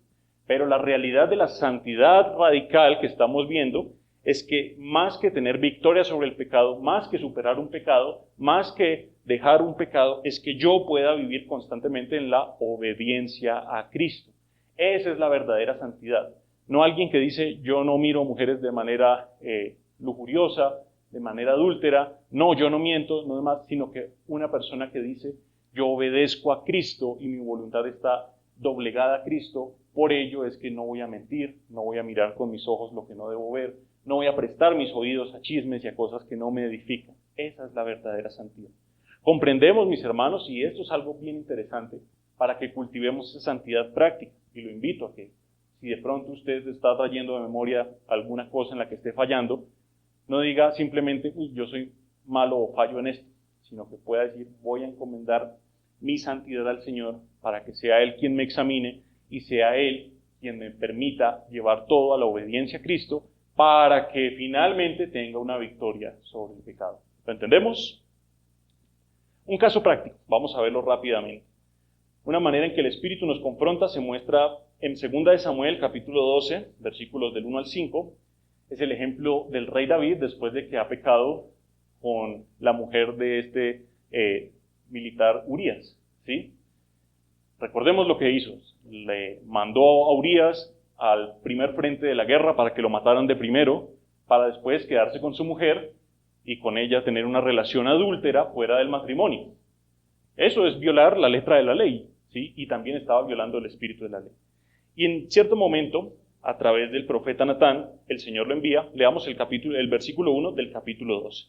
Pero la realidad de la santidad radical que estamos viendo es que más que tener victoria sobre el pecado, más que superar un pecado, más que dejar un pecado, es que yo pueda vivir constantemente en la obediencia a Cristo. Esa es la verdadera santidad. No alguien que dice, yo no miro mujeres de manera lujuriosa, de manera adúltera, no, yo no miento, no demás, sino que una persona que dice, yo obedezco a Cristo y mi voluntad está doblegada a Cristo, por ello es que no voy a mentir, no voy a mirar con mis ojos lo que no debo ver, no voy a prestar mis oídos a chismes y a cosas que no me edifican. Esa es la verdadera santidad. Comprendemos, mis hermanos, y esto es algo bien interesante, para que cultivemos esa santidad práctica. Y lo invito a que, si de pronto usted está trayendo de memoria alguna cosa en la que esté fallando, no diga simplemente, uy, yo soy malo o fallo en esto, sino que pueda decir, voy a encomendar mi santidad al Señor para que sea Él quien me examine y sea Él quien me permita llevar todo a la obediencia a Cristo para que finalmente tenga una victoria sobre el pecado. ¿Lo entendemos? Un caso práctico, vamos a verlo rápidamente. Una manera en que el Espíritu nos confronta se muestra en 2 de Samuel, capítulo 12, versículos del 1 al 5. Es el ejemplo del rey David después de que ha pecado con la mujer de este militar Urías, ¿sí? Recordemos lo que hizo. Le mandó a Urías al primer frente de la guerra para que lo mataran de primero, para después quedarse con su mujer y con ella tener una relación adúltera fuera del matrimonio. Eso es violar la letra de la ley, ¿sí? Y también estaba violando el espíritu de la ley. Y en cierto momento, a través del profeta Natán, el Señor lo envía. Leamos el versículo 1 del capítulo 12.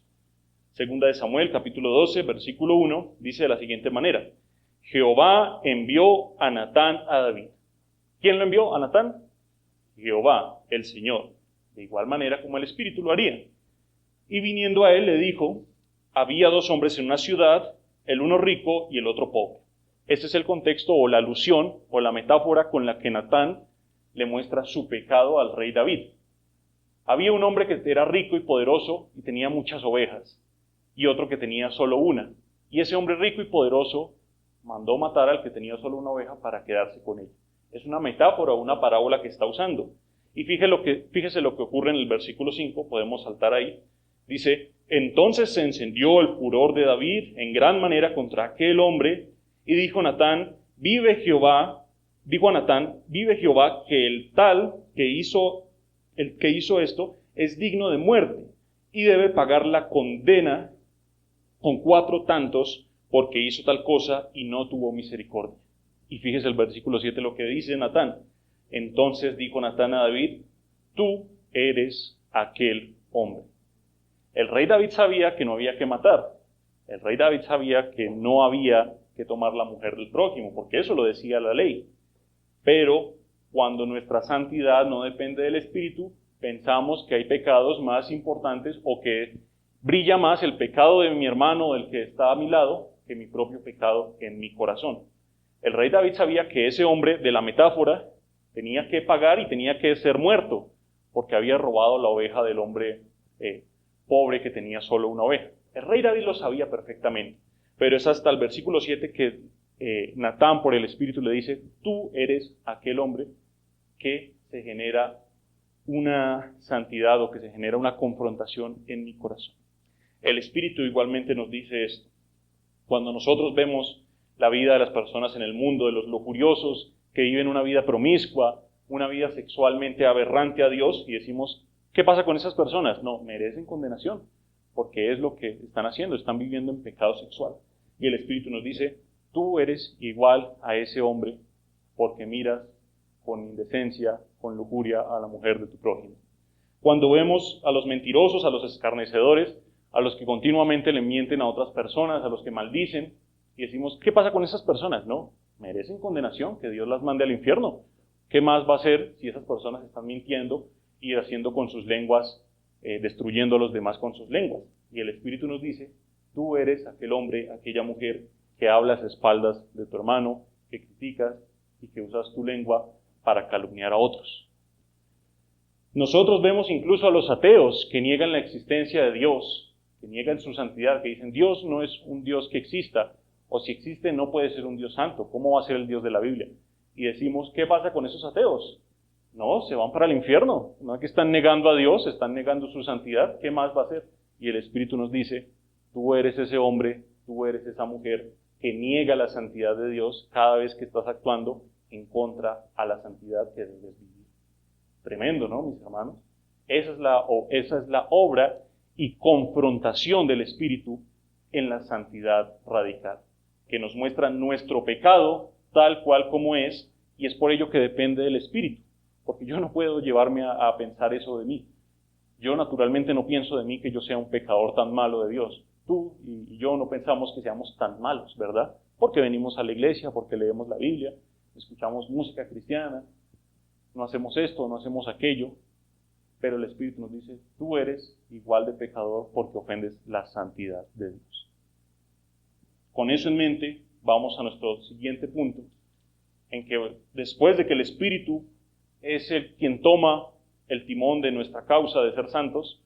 Segunda de Samuel, capítulo 12, versículo 1, dice de la siguiente manera: Jehová envió a Natán a David. ¿Quién lo envió a Natán? Jehová, el Señor, de igual manera como el Espíritu lo haría. Y viniendo a él le dijo, había dos hombres en una ciudad, el uno rico y el otro pobre. Este es el contexto o la alusión o la metáfora con la que Natán le muestra su pecado al rey David. Había un hombre que era rico y poderoso y tenía muchas ovejas, y otro que tenía solo una. Y ese hombre rico y poderoso mandó matar al que tenía solo una oveja para quedarse con ella. Es una metáfora o una parábola que está usando. Y fíjese lo que ocurre en el versículo 5, podemos saltar ahí. Dice, entonces se encendió el furor de David en gran manera contra aquel hombre, y dijo a Natán, vive Jehová, que el tal que hizo esto es digno de muerte, y debe pagar la condena con 4 tantos, porque hizo tal cosa y no tuvo misericordia. Y fíjese el versículo 7 lo que dice Natán. Entonces dijo Natán a David, tú eres aquel hombre. El rey David sabía que no había que matar. El rey David sabía que no había que tomar la mujer del prójimo, porque eso lo decía la ley. Pero cuando nuestra santidad no depende del Espíritu, pensamos que hay pecados más importantes o que brilla más el pecado de mi hermano, del que está a mi lado, que mi propio pecado en mi corazón. El rey David sabía que ese hombre de la metáfora tenía que pagar y tenía que ser muerto, porque había robado la oveja del hombre pobre que tenía solo una oveja. El rey David lo sabía perfectamente, pero es hasta el versículo 7 que Natán por el Espíritu le dice, tú eres aquel hombre que se genera una santidad o que se genera una confrontación en mi corazón. El Espíritu igualmente nos dice esto. Cuando nosotros vemos la vida de las personas en el mundo, de los lujuriosos que viven una vida promiscua, una vida sexualmente aberrante a Dios y decimos, ¿qué pasa con esas personas? No, merecen condenación, porque es lo que están haciendo, están viviendo en pecado sexual. Y el Espíritu nos dice, tú eres igual a ese hombre porque miras con indecencia, con lujuria a la mujer de tu prójimo. Cuando vemos a los mentirosos, a los escarnecedores, a los que continuamente le mienten a otras personas, a los que maldicen, y decimos, ¿qué pasa con esas personas? No, merecen condenación, que Dios las mande al infierno. ¿Qué más va a hacer si esas personas están mintiendo y haciendo con sus lenguas, destruyendo a los demás con sus lenguas? Y el Espíritu nos dice, tú eres aquel hombre, aquella mujer que hablas a espaldas de tu hermano, que criticas y que usas tu lengua para calumniar a otros. Nosotros vemos incluso a los ateos que niegan la existencia de Dios, que niegan su santidad, que dicen Dios no es un Dios que exista, o si existe no puede ser un Dios santo, ¿cómo va a ser el Dios de la Biblia? Y decimos, ¿qué pasa con esos ateos? No, se van para el infierno, no es que están negando a Dios, están negando su santidad, ¿qué más va a hacer? Y el Espíritu nos dice, tú eres ese hombre, tú eres esa mujer que niega la santidad de Dios cada vez que estás actuando en contra a la santidad que debes vivir. Tremendo, ¿no, mis hermanos? Esa es la obra y confrontación del Espíritu en la santidad radical, que nos muestra nuestro pecado tal cual como es, y es por ello que depende del Espíritu, porque yo no puedo llevarme a pensar eso de mí. Yo naturalmente no pienso de mí que yo sea un pecador tan malo de Dios. Tú y yo no pensamos que seamos tan malos, ¿verdad? Porque venimos a la iglesia, porque leemos la Biblia, escuchamos música cristiana, no hacemos esto, no hacemos aquello, pero el Espíritu nos dice, tú eres igual de pecador porque ofendes la santidad de Dios. Con eso en mente, vamos a nuestro siguiente punto, en que después de que el Espíritu es quien toma el timón de nuestra causa de ser santos,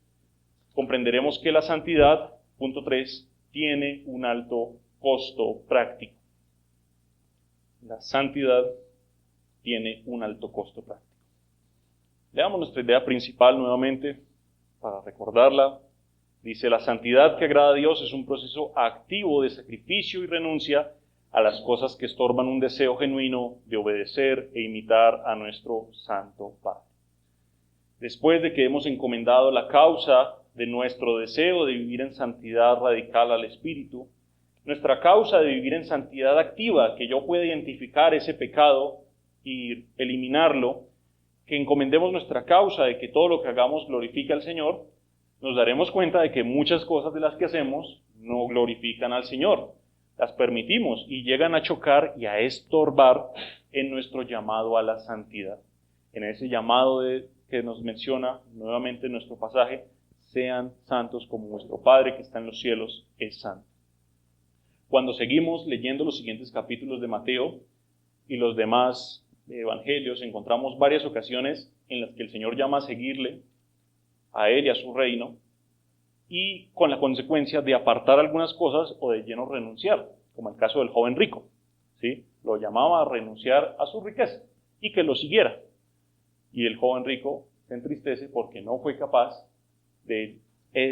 comprenderemos que la santidad, punto 3, tiene un alto costo práctico. La santidad tiene un alto costo práctico. Leamos nuestra idea principal nuevamente para recordarla. Dice, la santidad que agrada a Dios es un proceso activo de sacrificio y renuncia a las cosas que estorban un deseo genuino de obedecer e imitar a nuestro Santo Padre. Después de que hemos encomendado la causa de nuestro deseo de vivir en santidad radical al Espíritu, nuestra causa de vivir en santidad activa, que yo pueda identificar ese pecado y eliminarlo, que encomendemos nuestra causa de que todo lo que hagamos glorifique al Señor, nos daremos cuenta de que muchas cosas de las que hacemos no glorifican al Señor. Las permitimos y llegan a chocar y a estorbar en nuestro llamado a la santidad. En ese llamado que nos menciona nuevamente en nuestro pasaje, sean santos como vuestro Padre que está en los cielos es santo. Cuando seguimos leyendo los siguientes capítulos de Mateo y los demás evangelios, encontramos varias ocasiones en las que el Señor llama a seguirle, a Él y a su reino, y con la consecuencia de apartar algunas cosas o de lleno renunciar, como el caso del joven rico, ¿sí? Lo llamaba a renunciar a su riqueza y que lo siguiera. Y el joven rico se entristece porque no fue capaz de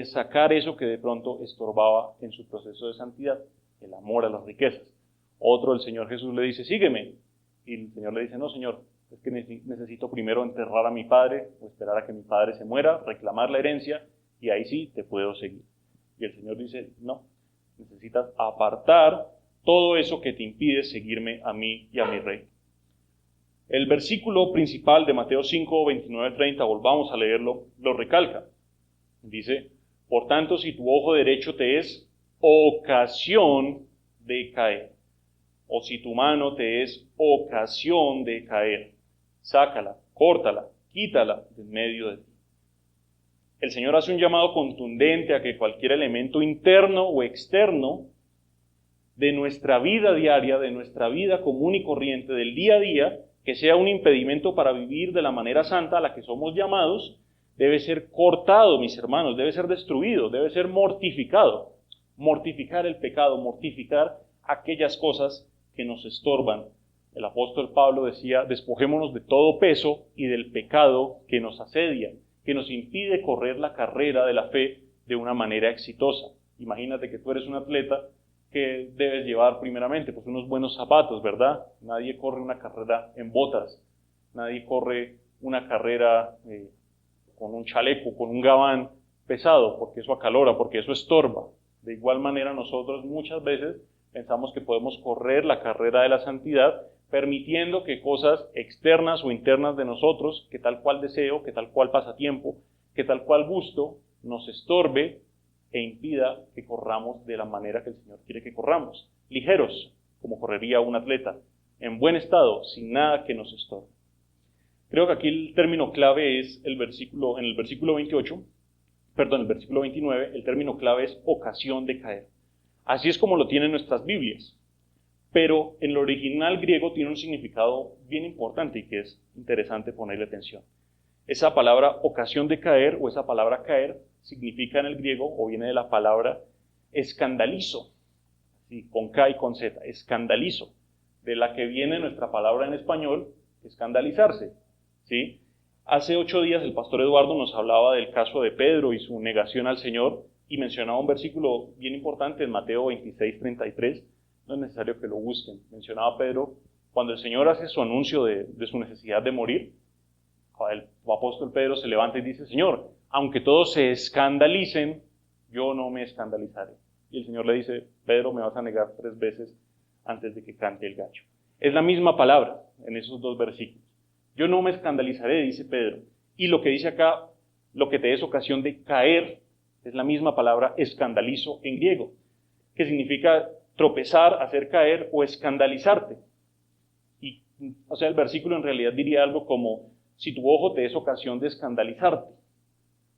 sacar eso que de pronto estorbaba en su proceso de santidad, el amor a las riquezas. Otro, el Señor Jesús le dice, sígueme. Y el Señor le dice, no, Señor, es que necesito primero enterrar a mi padre o esperar a que mi padre se muera, reclamar la herencia y ahí sí te puedo seguir. Y el Señor dice, no, necesitas apartar todo eso que te impide seguirme a mí y a mi rey. El versículo principal de Mateo 5, 29-30, volvamos a leerlo, lo recalca. Dice, por tanto, si tu ojo derecho te es ocasión de caer, o si tu mano te es ocasión de caer, sácala, córtala, quítala de en medio de ti. El Señor hace un llamado contundente a que cualquier elemento interno o externo de nuestra vida diaria, de nuestra vida común y corriente, del día a día, que sea un impedimento para vivir de la manera santa a la que somos llamados, debe ser cortado, mis hermanos, debe ser destruido, debe ser mortificado. Mortificar el pecado, mortificar aquellas cosas que nos estorban. El apóstol Pablo decía, despojémonos de todo peso y del pecado que nos asedia, que nos impide correr la carrera de la fe de una manera exitosa. Imagínate que tú eres un atleta que debes llevar primeramente, pues unos buenos zapatos, ¿verdad? Nadie corre una carrera en botas. Nadie corre una carrera con un chaleco, con un gabán pesado, porque eso acalora, porque eso estorba. De igual manera, nosotros muchas veces pensamos que podemos correr la carrera de la santidad permitiendo que cosas externas o internas de nosotros, que tal cual deseo, que tal cual pasatiempo, que tal cual gusto, nos estorbe e impida que corramos de la manera que el Señor quiere que corramos. Ligeros, como correría un atleta, en buen estado, sin nada que nos estorbe. Creo que aquí el término clave es en el versículo 29, el término clave es ocasión de caer. Así es como lo tienen nuestras Biblias. Pero en el original griego tiene un significado bien importante y que es interesante ponerle atención. Esa palabra ocasión de caer o esa palabra caer significa en el griego o viene de la palabra escandalizo, ¿sí? Con K y con Z, escandalizo, de la que viene nuestra palabra en español, escandalizarse, ¿sí? Hace 8 días el pastor Eduardo nos hablaba del caso de Pedro y su negación al Señor y mencionaba un versículo bien importante en Mateo 26:33. No es necesario que lo busquen. Mencionaba Pedro, cuando el Señor hace su anuncio de su necesidad de morir, el apóstol Pedro se levanta y dice, Señor, aunque todos se escandalicen, yo no me escandalizaré. Y el Señor le dice, Pedro, me vas a negar 3 veces antes de que cante el gallo. Es la misma palabra en esos 2 versículos. Yo no me escandalizaré, dice Pedro. Y lo que dice acá, lo que te es ocasión de caer, es la misma palabra escandalizo en griego, que significa tropezar, hacer caer o escandalizarte. Y, o sea, el versículo en realidad diría algo como, si tu ojo te es ocasión de escandalizarte.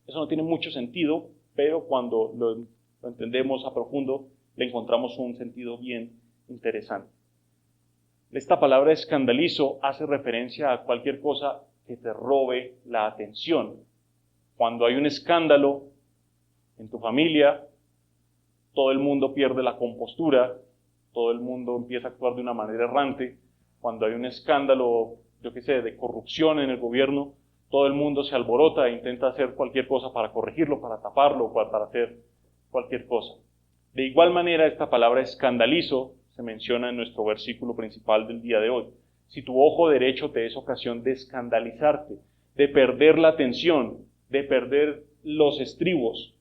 Eso no tiene mucho sentido, pero cuando lo entendemos a profundo, le encontramos un sentido bien interesante. Esta palabra escandalizo hace referencia a cualquier cosa que te robe la atención. Cuando hay un escándalo en tu familia, todo el mundo pierde la compostura, todo el mundo empieza a actuar de una manera errante. Cuando hay un escándalo, de corrupción en el gobierno, todo el mundo se alborota e intenta hacer cualquier cosa para corregirlo, para taparlo, para hacer cualquier cosa. De igual manera, esta palabra escandalizo se menciona en nuestro versículo principal del día de hoy. Si tu ojo derecho te es ocasión de escandalizarte, de perder la atención, de perder los estribos,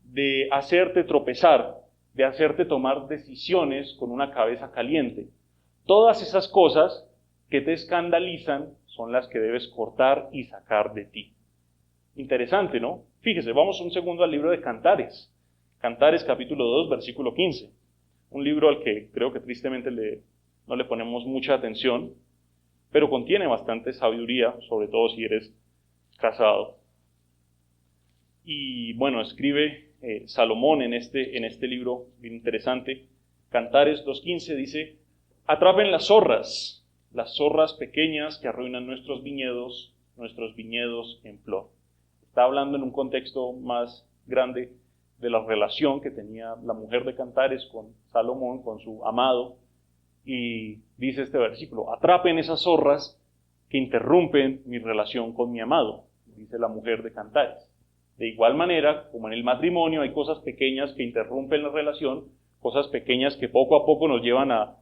de hacerte tropezar, de hacerte tomar decisiones con una cabeza caliente. Todas esas cosas que te escandalizan son las que debes cortar y sacar de ti. Interesante, ¿no? Fíjese, vamos un segundo al libro de Cantares. Cantares capítulo 2, versículo 15. Un libro al que creo que tristemente no le ponemos mucha atención, pero contiene bastante sabiduría, sobre todo si eres casado. Y bueno, escribe Salomón en este libro bien interesante, Cantares 2.15, dice, atrapen las zorras pequeñas que arruinan nuestros viñedos en flor. Está hablando en un contexto más grande de la relación que tenía la mujer de Cantares con Salomón, con su amado, y dice este versículo, atrapen esas zorras que interrumpen mi relación con mi amado, dice la mujer de Cantares. De igual manera, como en el matrimonio hay cosas pequeñas que interrumpen la relación, cosas pequeñas que poco a poco nos llevan a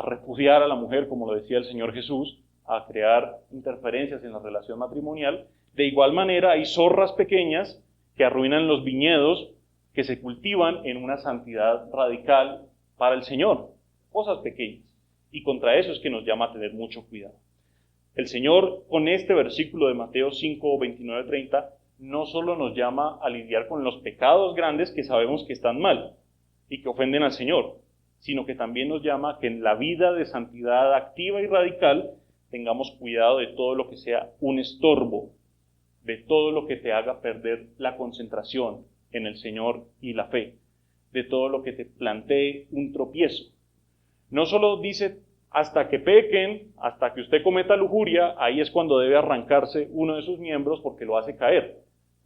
repudiar a la mujer, como lo decía el Señor Jesús, a crear interferencias en la relación matrimonial. De igual manera, hay zorras pequeñas que arruinan los viñedos que se cultivan en una santidad radical para el Señor. Cosas pequeñas. Y contra eso es que nos llama a tener mucho cuidado. El Señor, con este versículo de Mateo 5, 29, 30, no solo nos llama a lidiar con los pecados grandes que sabemos que están mal y que ofenden al Señor, sino que también nos llama a que en la vida de santidad activa y radical tengamos cuidado de todo lo que sea un estorbo, de todo lo que te haga perder la concentración en el Señor y la fe, de todo lo que te plantee un tropiezo. No solo dice hasta que pequen, hasta que usted cometa lujuria, ahí es cuando debe arrancarse uno de sus miembros porque lo hace caer.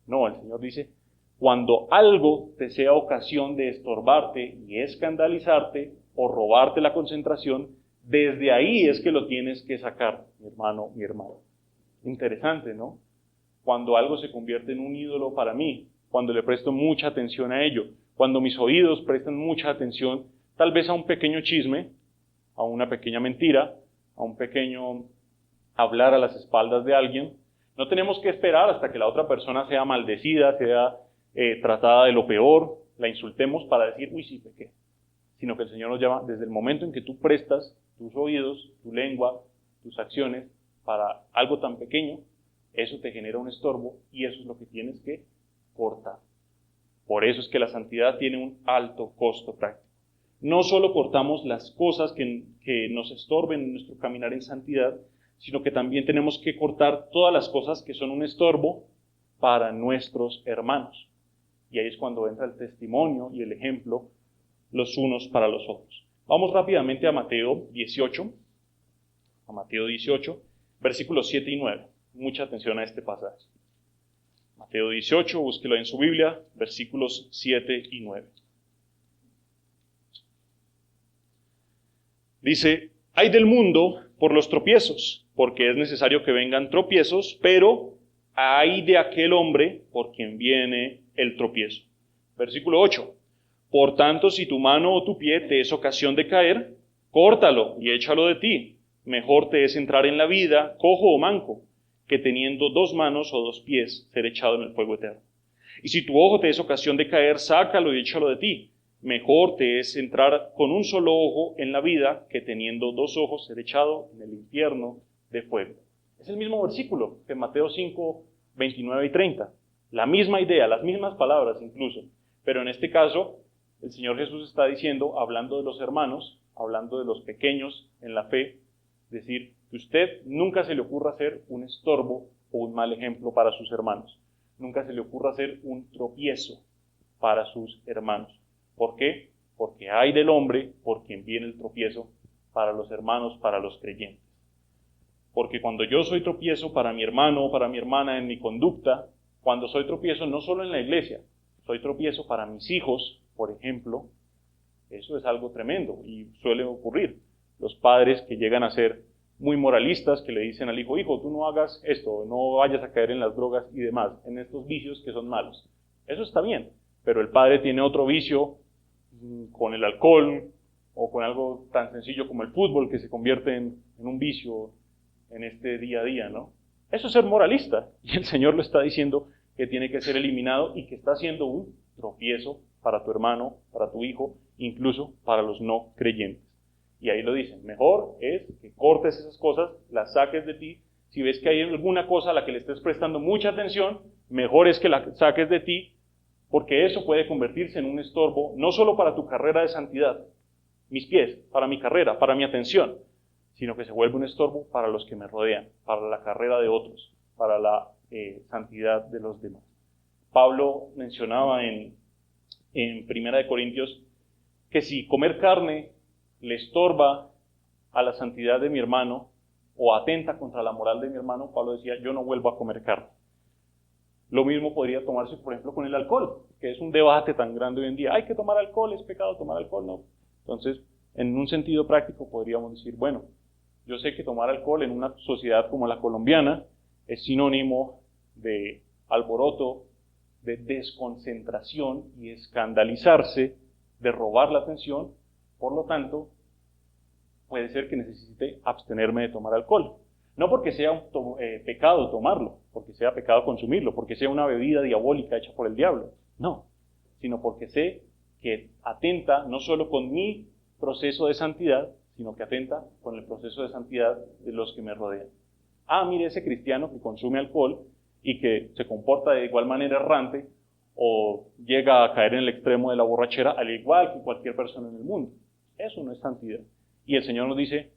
No, el Señor dice, cuando algo te sea ocasión de estorbarte y escandalizarte o robarte la concentración, desde ahí es que lo tienes que sacar, mi hermano, mi hermana. Interesante, ¿no? Cuando algo se convierte en un ídolo para mí, cuando le presto mucha atención a ello, cuando mis oídos prestan mucha atención, tal vez a un pequeño chisme, a una pequeña mentira, a un pequeño hablar a las espaldas de alguien. No tenemos que esperar hasta que la otra persona sea maldecida, sea tratada de lo peor, la insultemos para decir, uy, sí, pequé. Sino que el Señor nos llama desde el momento en que tú prestas tus oídos, tu lengua, tus acciones para algo tan pequeño, eso te genera un estorbo y eso es lo que tienes que cortar. Por eso es que la santidad tiene un alto costo práctico. No solo cortamos las cosas que nos estorben en nuestro caminar en santidad, sino que también tenemos que cortar todas las cosas que son un estorbo para nuestros hermanos. Y ahí es cuando entra el testimonio y el ejemplo los unos para los otros. Vamos rápidamente a Mateo 18, versículos 7 y 9. Mucha atención a este pasaje. Mateo 18, búsquelo en su Biblia, versículos 7 y 9. Dice, ay del mundo por los tropiezos, porque es necesario que vengan tropiezos, pero ay de aquel hombre por quien viene el tropiezo. Versículo 8. Por tanto, si tu mano o tu pie te es ocasión de caer, córtalo y échalo de ti. Mejor te es entrar en la vida, cojo o manco, que teniendo 2 manos o 2 pies, ser echado en el fuego eterno. Y si tu ojo te es ocasión de caer, sácalo y échalo de ti. Mejor te es entrar con un solo ojo en la vida, que teniendo 2 ojos, ser echado en el infierno de fuego. Es el mismo versículo que Mateo 5, 29 y 30. La misma idea, las mismas palabras incluso. Pero en este caso, el Señor Jesús está diciendo, hablando de los hermanos, hablando de los pequeños en la fe, decir que usted nunca se le ocurra ser un estorbo o un mal ejemplo para sus hermanos. Nunca se le ocurra ser un tropiezo para sus hermanos. ¿Por qué? Porque hay del hombre por quien viene el tropiezo para los hermanos, para los creyentes. Porque cuando yo soy tropiezo para mi hermano o para mi hermana en mi conducta, cuando soy tropiezo no solo en la iglesia, soy tropiezo para mis hijos, por ejemplo, eso es algo tremendo y suele ocurrir. Los padres que llegan a ser muy moralistas, que le dicen al hijo, hijo, tú no hagas esto, no vayas a caer en las drogas y demás, en estos vicios que son malos. Eso está bien, pero el padre tiene otro vicio con el alcohol o con algo tan sencillo como el fútbol que se convierte en un vicio en este día a día, ¿no? Eso es ser moralista y el Señor lo está diciendo que tiene que ser eliminado y que está siendo un tropiezo para tu hermano, para tu hijo, incluso para los no creyentes. Y ahí lo dicen, mejor es que cortes esas cosas, las saques de ti. Si ves que hay alguna cosa a la que le estés prestando mucha atención, mejor es que la saques de ti, porque eso puede convertirse en un estorbo, no solo para tu carrera de santidad, mis pies, para mi carrera, para mi atención, sino que se vuelve un estorbo para los que me rodean, para la carrera de otros, para la santidad de los demás. Pablo mencionaba en 1 Corintios que si comer carne le estorba a la santidad de mi hermano o atenta contra la moral de mi hermano, Pablo decía, yo no vuelvo a comer carne. Lo mismo podría tomarse, por ejemplo, con el alcohol, que es un debate tan grande hoy en día. ¿Hay que tomar alcohol? ¿Es pecado tomar alcohol? No. Entonces, en un sentido práctico podríamos decir, bueno, yo sé que tomar alcohol en una sociedad como la colombiana es sinónimo de alboroto, de desconcentración y escandalizarse, de robar la atención. Por lo tanto, puede ser que necesite abstenerme de tomar alcohol. No porque sea un pecado tomarlo, porque sea pecado consumirlo, porque sea una bebida diabólica hecha por el diablo. No, sino porque sé que atenta no solo con mi proceso de santidad, sino que atenta con el proceso de santidad de los que me rodean. Ah, mire ese cristiano que consume alcohol y que se comporta de igual manera errante o llega a caer en el extremo de la borrachera, al igual que cualquier persona en el mundo. Eso no es santidad. Y el Señor nos dice,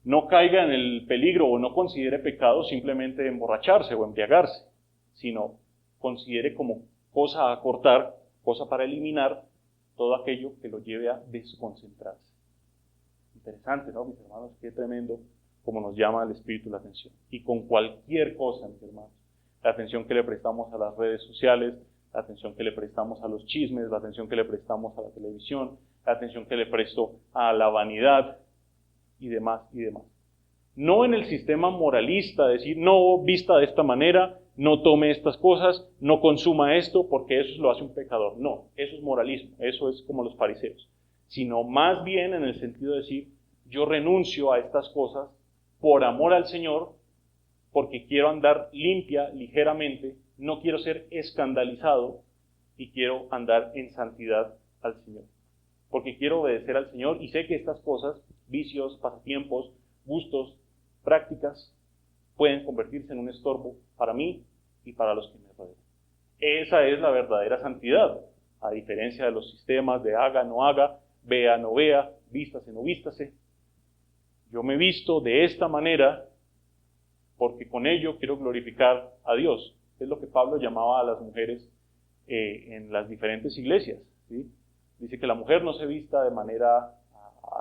no caiga en el peligro o no considere pecado simplemente emborracharse o embriagarse, sino considere como cosa a cortar, cosa para eliminar todo aquello que lo lleve a desconcentrarse. Interesante, ¿no, mis hermanos? Qué tremendo como nos llama el Espíritu la atención. Y con cualquier cosa, mis hermanos, la atención que le prestamos a las redes sociales, la atención que le prestamos a los chismes, la atención que le prestamos a la televisión, la atención que le presto a la vanidad y demás y demás. No en el sistema moralista, decir, no vista de esta manera, no tome estas cosas, no consuma esto, porque eso lo hace un pecador. No, eso es moralismo, eso es como los fariseos. Sino más bien en el sentido de decir, yo renuncio a estas cosas por amor al Señor, porque quiero andar limpia, ligeramente, no quiero ser escandalizado y quiero andar en santidad al Señor. Porque quiero obedecer al Señor y sé que estas cosas, vicios, pasatiempos, gustos, prácticas, pueden convertirse en un estorbo para mí y para los que me rodean. Esa es la verdadera santidad, a diferencia de los sistemas de haga, no haga, vea, no vea, vístase, no vístase. Yo me visto de esta manera porque con ello quiero glorificar a Dios. Es lo que Pablo llamaba a las mujeres en las diferentes iglesias, ¿sí? Dice que la mujer no se vista de manera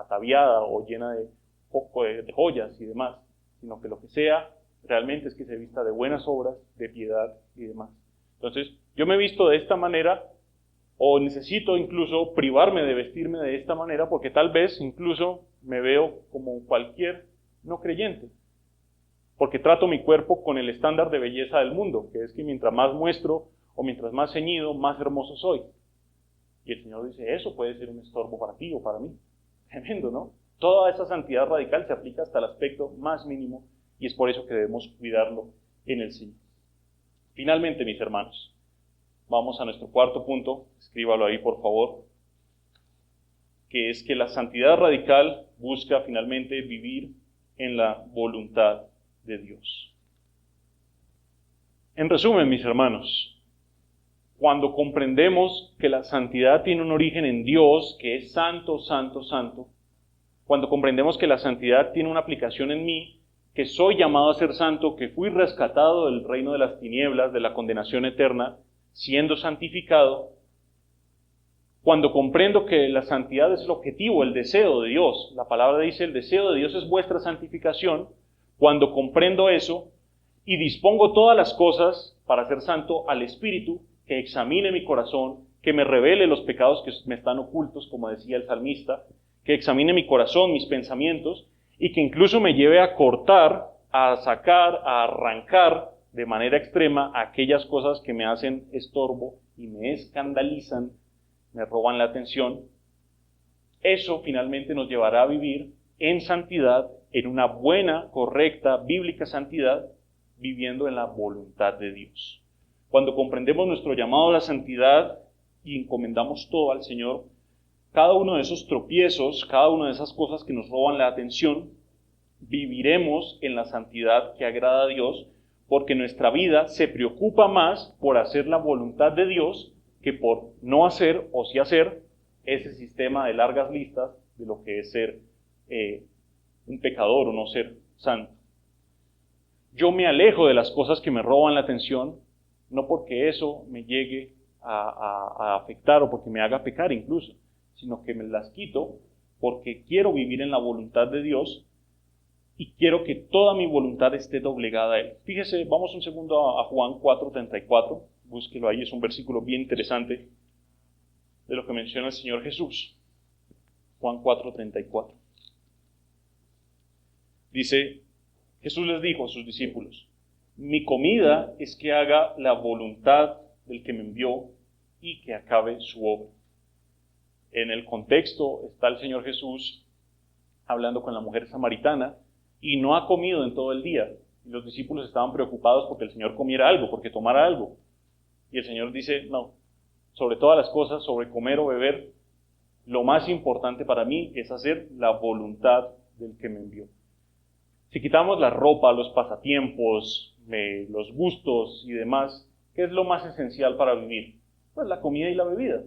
ataviada o llena de joyas y demás, sino que lo que sea realmente es que se vista de buenas obras, de piedad y demás. Entonces, yo me visto de esta manera, o necesito incluso privarme de vestirme de esta manera, porque tal vez incluso me veo como cualquier no creyente, porque trato mi cuerpo con el estándar de belleza del mundo, que es que mientras más muestro, o mientras más ceñido, más hermoso soy. Y el Señor dice, eso puede ser un estorbo para ti o para mí. Tremendo, ¿no? Toda esa santidad radical se aplica hasta el aspecto más mínimo, y es por eso que debemos cuidarlo en el Señor. Finalmente, mis hermanos, vamos a nuestro cuarto punto, escríbalo ahí por favor, que es que la santidad radical busca finalmente vivir en la voluntad de Dios. En resumen, mis hermanos, cuando comprendemos que la santidad tiene un origen en Dios, que es santo, santo, santo, cuando comprendemos que la santidad tiene una aplicación en mí, que soy llamado a ser santo, que fui rescatado del reino de las tinieblas, de la condenación eterna, siendo santificado, cuando comprendo que la santidad es el objetivo, el deseo de Dios, la palabra dice, el deseo de Dios es vuestra santificación, cuando comprendo eso y dispongo todas las cosas para ser santo al Espíritu, que examine mi corazón, que me revele los pecados que me están ocultos, como decía el salmista, que examine mi corazón, mis pensamientos, y que incluso me lleve a cortar, a sacar, a arrancar de manera extrema aquellas cosas que me hacen estorbo y me escandalizan, me roban la atención. Eso finalmente nos llevará a vivir en santidad, en una buena, correcta, bíblica santidad, viviendo en la voluntad de Dios. Cuando comprendemos nuestro llamado a la santidad y encomendamos todo al Señor, cada uno de esos tropiezos, cada una de esas cosas que nos roban la atención, viviremos en la santidad que agrada a Dios, porque nuestra vida se preocupa más por hacer la voluntad de Dios que por no hacer o sí hacer ese sistema de largas listas de lo que es ser un pecador o no ser santo. Yo me alejo de las cosas que me roban la atención, no porque eso me llegue a afectar o porque me haga pecar incluso, sino que me las quito porque quiero vivir en la voluntad de Dios y quiero que toda mi voluntad esté doblegada a Él. Fíjese, vamos un segundo a Juan 4:34, búsquelo ahí, es un versículo bien interesante de lo que menciona el Señor Jesús. Juan 4:34. Dice, Jesús les dijo a sus discípulos, mi comida es que haga la voluntad del que me envió y que acabe su obra. En el contexto está el Señor Jesús hablando con la mujer samaritana y no ha comido en todo el día. Y los discípulos estaban preocupados porque el Señor comiera algo, porque tomara algo. Y el Señor dice, no, sobre todas las cosas, sobre comer o beber, lo más importante para mí es hacer la voluntad del que me envió. Si quitamos la ropa, los pasatiempos, los gustos y demás, ¿qué es lo más esencial para vivir? Pues la comida y la bebida,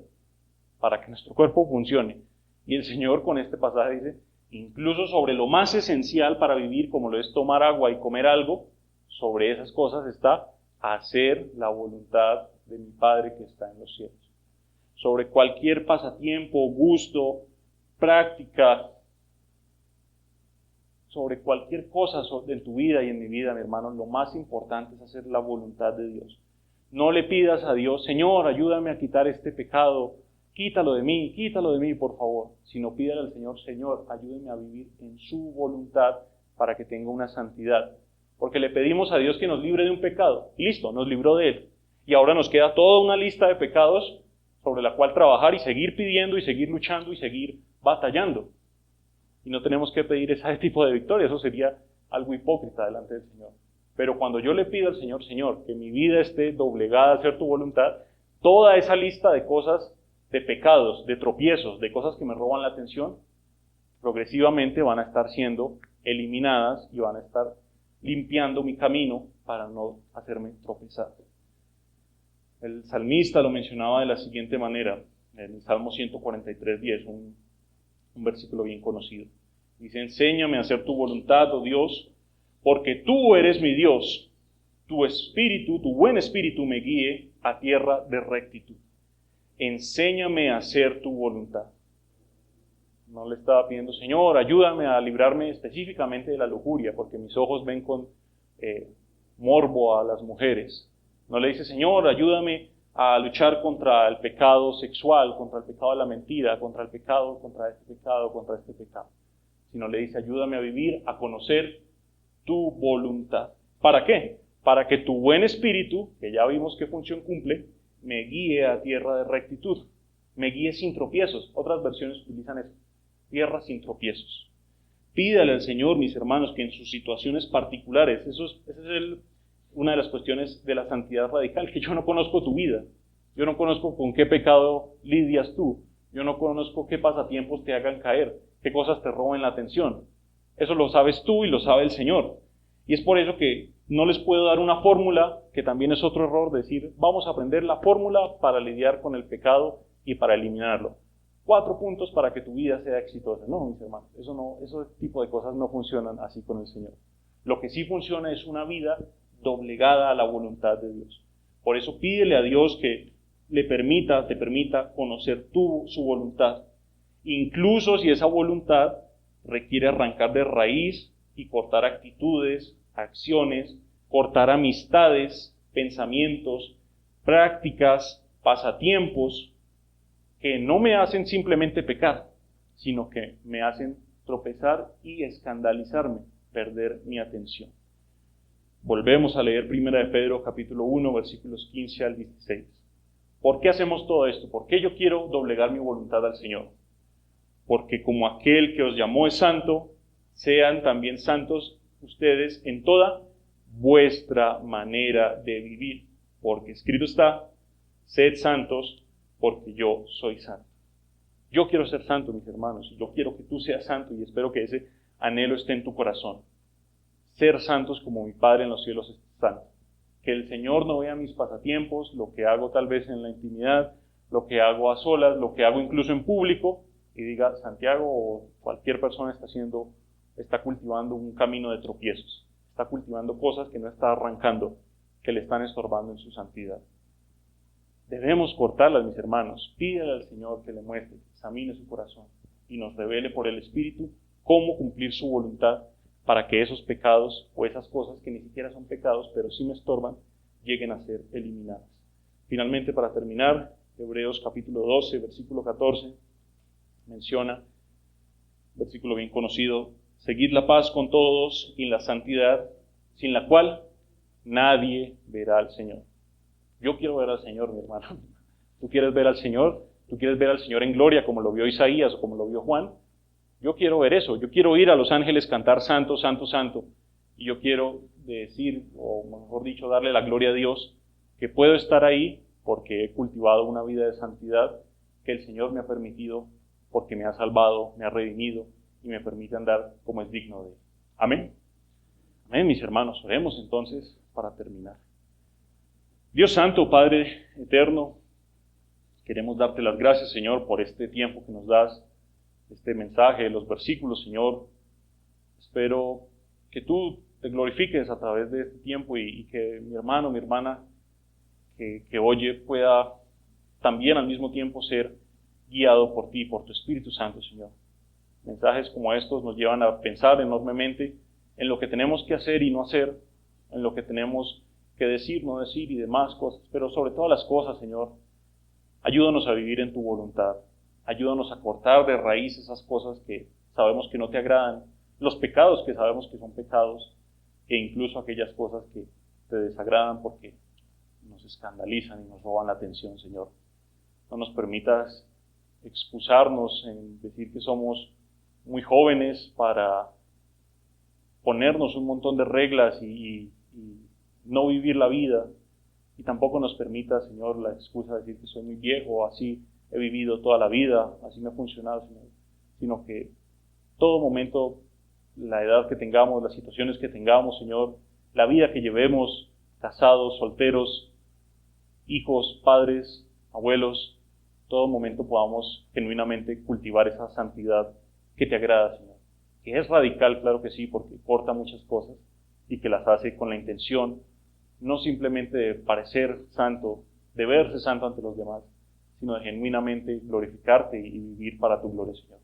para que nuestro cuerpo funcione. Y el Señor con este pasaje dice, incluso sobre lo más esencial para vivir, como lo es tomar agua y comer algo, sobre esas cosas está hacer la voluntad de mi Padre que está en los cielos. Sobre cualquier pasatiempo, gusto, práctica, sobre cualquier cosa en tu vida y en mi vida, mi hermano, lo más importante es hacer la voluntad de Dios. No le pidas a Dios, Señor, ayúdame a quitar este pecado, quítalo de mí, por favor. Sino pídale al Señor, Señor, ayúdame a vivir en su voluntad para que tenga una santidad. Porque le pedimos a Dios que nos libre de un pecado. Y listo, nos libró de él. Y ahora nos queda toda una lista de pecados sobre la cual trabajar y seguir pidiendo y seguir luchando y seguir batallando. Y no tenemos que pedir ese tipo de victoria, eso sería algo hipócrita delante del Señor. Pero cuando yo le pido al Señor, Señor, que mi vida esté doblegada a hacer tu voluntad, toda esa lista de cosas, de pecados, de tropiezos, de cosas que me roban la atención, progresivamente van a estar siendo eliminadas y van a estar limpiando mi camino para no hacerme tropezar. El salmista lo mencionaba de la siguiente manera, en el Salmo 143:10, un versículo bien conocido. Dice, enséñame a hacer tu voluntad, oh Dios, porque tú eres mi Dios. Tu espíritu, tu buen espíritu me guíe a tierra de rectitud. Enséñame a hacer tu voluntad. No le estaba pidiendo, Señor, ayúdame a librarme específicamente de la lujuria, porque mis ojos ven con morbo a las mujeres. No le dice, Señor, ayúdame a luchar contra el pecado sexual, contra el pecado de la mentira, contra el pecado, contra este pecado, contra este pecado. Sino le dice, ayúdame a vivir, a conocer tu voluntad. ¿Para qué? Para que tu buen espíritu, que ya vimos qué función cumple, me guíe a tierra de rectitud. Me guíe sin tropiezos. Otras versiones utilizan eso. Tierra sin tropiezos. Pídale al Señor, mis hermanos, que en sus situaciones particulares, esa es una de las cuestiones de la santidad radical, que yo no conozco tu vida. Yo no conozco con qué pecado lidias tú. Yo no conozco qué pasatiempos te hagan caer, qué cosas te roben la atención. Eso lo sabes tú y lo sabe el Señor. Y es por eso que no les puedo dar una fórmula, que también es otro error, decir, vamos a aprender la fórmula para lidiar con el pecado y para eliminarlo. 4 puntos para que tu vida sea exitosa. No, mis hermanos, ese tipo de cosas no funcionan así con el Señor. Lo que sí funciona es una vida doblegada a la voluntad de Dios. Por eso pídele a Dios que te permita conocer su voluntad. Incluso si esa voluntad requiere arrancar de raíz y cortar actitudes, acciones, cortar amistades, pensamientos, prácticas, pasatiempos, que no me hacen simplemente pecar, sino que me hacen tropezar y escandalizarme, perder mi atención. Volvemos a leer 1 de Pedro capítulo 1, versículos 15 al 16. ¿Por qué hacemos todo esto? ¿Por qué yo quiero doblegar mi voluntad al Señor? Porque como aquel que os llamó es santo, sean también santos ustedes en toda vuestra manera de vivir. Porque escrito está, sed santos, porque yo soy santo. Yo quiero ser santo, mis hermanos, y yo quiero que tú seas santo, y espero que ese anhelo esté en tu corazón. Ser santos como mi Padre en los cielos es santo. Que el Señor no vea mis pasatiempos, lo que hago tal vez en la intimidad, lo que hago a solas, lo que hago incluso en público, y diga, Santiago o cualquier persona está cultivando un camino de tropiezos, está cultivando cosas que no está arrancando, que le están estorbando en su santidad. Debemos cortarlas, mis hermanos. Pídele al Señor que le muestre, examine su corazón y nos revele por el Espíritu cómo cumplir su voluntad para que esos pecados o esas cosas que ni siquiera son pecados, pero sí me estorban, lleguen a ser eliminadas. Finalmente, para terminar, Hebreos capítulo 12, versículo 14, menciona, versículo bien conocido, seguid la paz con todos y la santidad, sin la cual nadie verá al Señor. Yo quiero ver al Señor, mi hermano. ¿Tú quieres ver al Señor? ¿Tú quieres ver al Señor en gloria como lo vio Isaías o como lo vio Juan? Yo quiero ver eso. Yo quiero ir a los ángeles cantar santo, santo, santo. Y yo quiero decir, o mejor dicho, darle la gloria a Dios, que puedo estar ahí porque he cultivado una vida de santidad que el Señor me ha permitido, porque me ha salvado, me ha redimido y me permite andar como es digno de Él. Amén. Amén, mis hermanos. Oremos entonces para terminar. Dios Santo, Padre Eterno, queremos darte las gracias, Señor, por este tiempo que nos das, este mensaje, los versículos, Señor. Espero que tú te glorifiques a través de este tiempo y que mi hermano, mi hermana, que oye, pueda también al mismo tiempo ser guiado por ti, por tu Espíritu Santo, Señor. Mensajes como estos nos llevan a pensar enormemente en lo que tenemos que hacer y no hacer, en lo que tenemos que decir, no decir y demás cosas, pero sobre todas las cosas, Señor, ayúdanos a vivir en tu voluntad, ayúdanos a cortar de raíz esas cosas que sabemos que no te agradan, los pecados que sabemos que son pecados, e incluso aquellas cosas que te desagradan porque nos escandalizan y nos roban la atención, Señor. No nos permitas excusarnos en decir que somos muy jóvenes para ponernos un montón de reglas y no vivir la vida. Y tampoco nos permita, Señor, la excusa de decir que soy muy viejo, así he vivido toda la vida, así me ha funcionado, Señor. Sino que todo momento, la edad que tengamos, las situaciones que tengamos, Señor, la vida que llevemos, casados, solteros, hijos, padres, abuelos, todo momento podamos genuinamente cultivar esa santidad que te agrada, Señor. Que es radical, claro que sí, porque corta muchas cosas y que las hace con la intención, no simplemente de parecer santo, de verse santo ante los demás, sino de genuinamente glorificarte y vivir para tu gloria, Señor.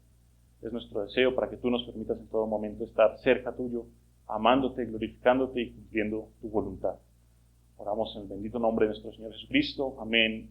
Es nuestro deseo para que tú nos permitas en todo momento estar cerca tuyo, amándote, glorificándote y cumpliendo tu voluntad. Oramos en el bendito nombre de nuestro Señor Jesucristo. Amén.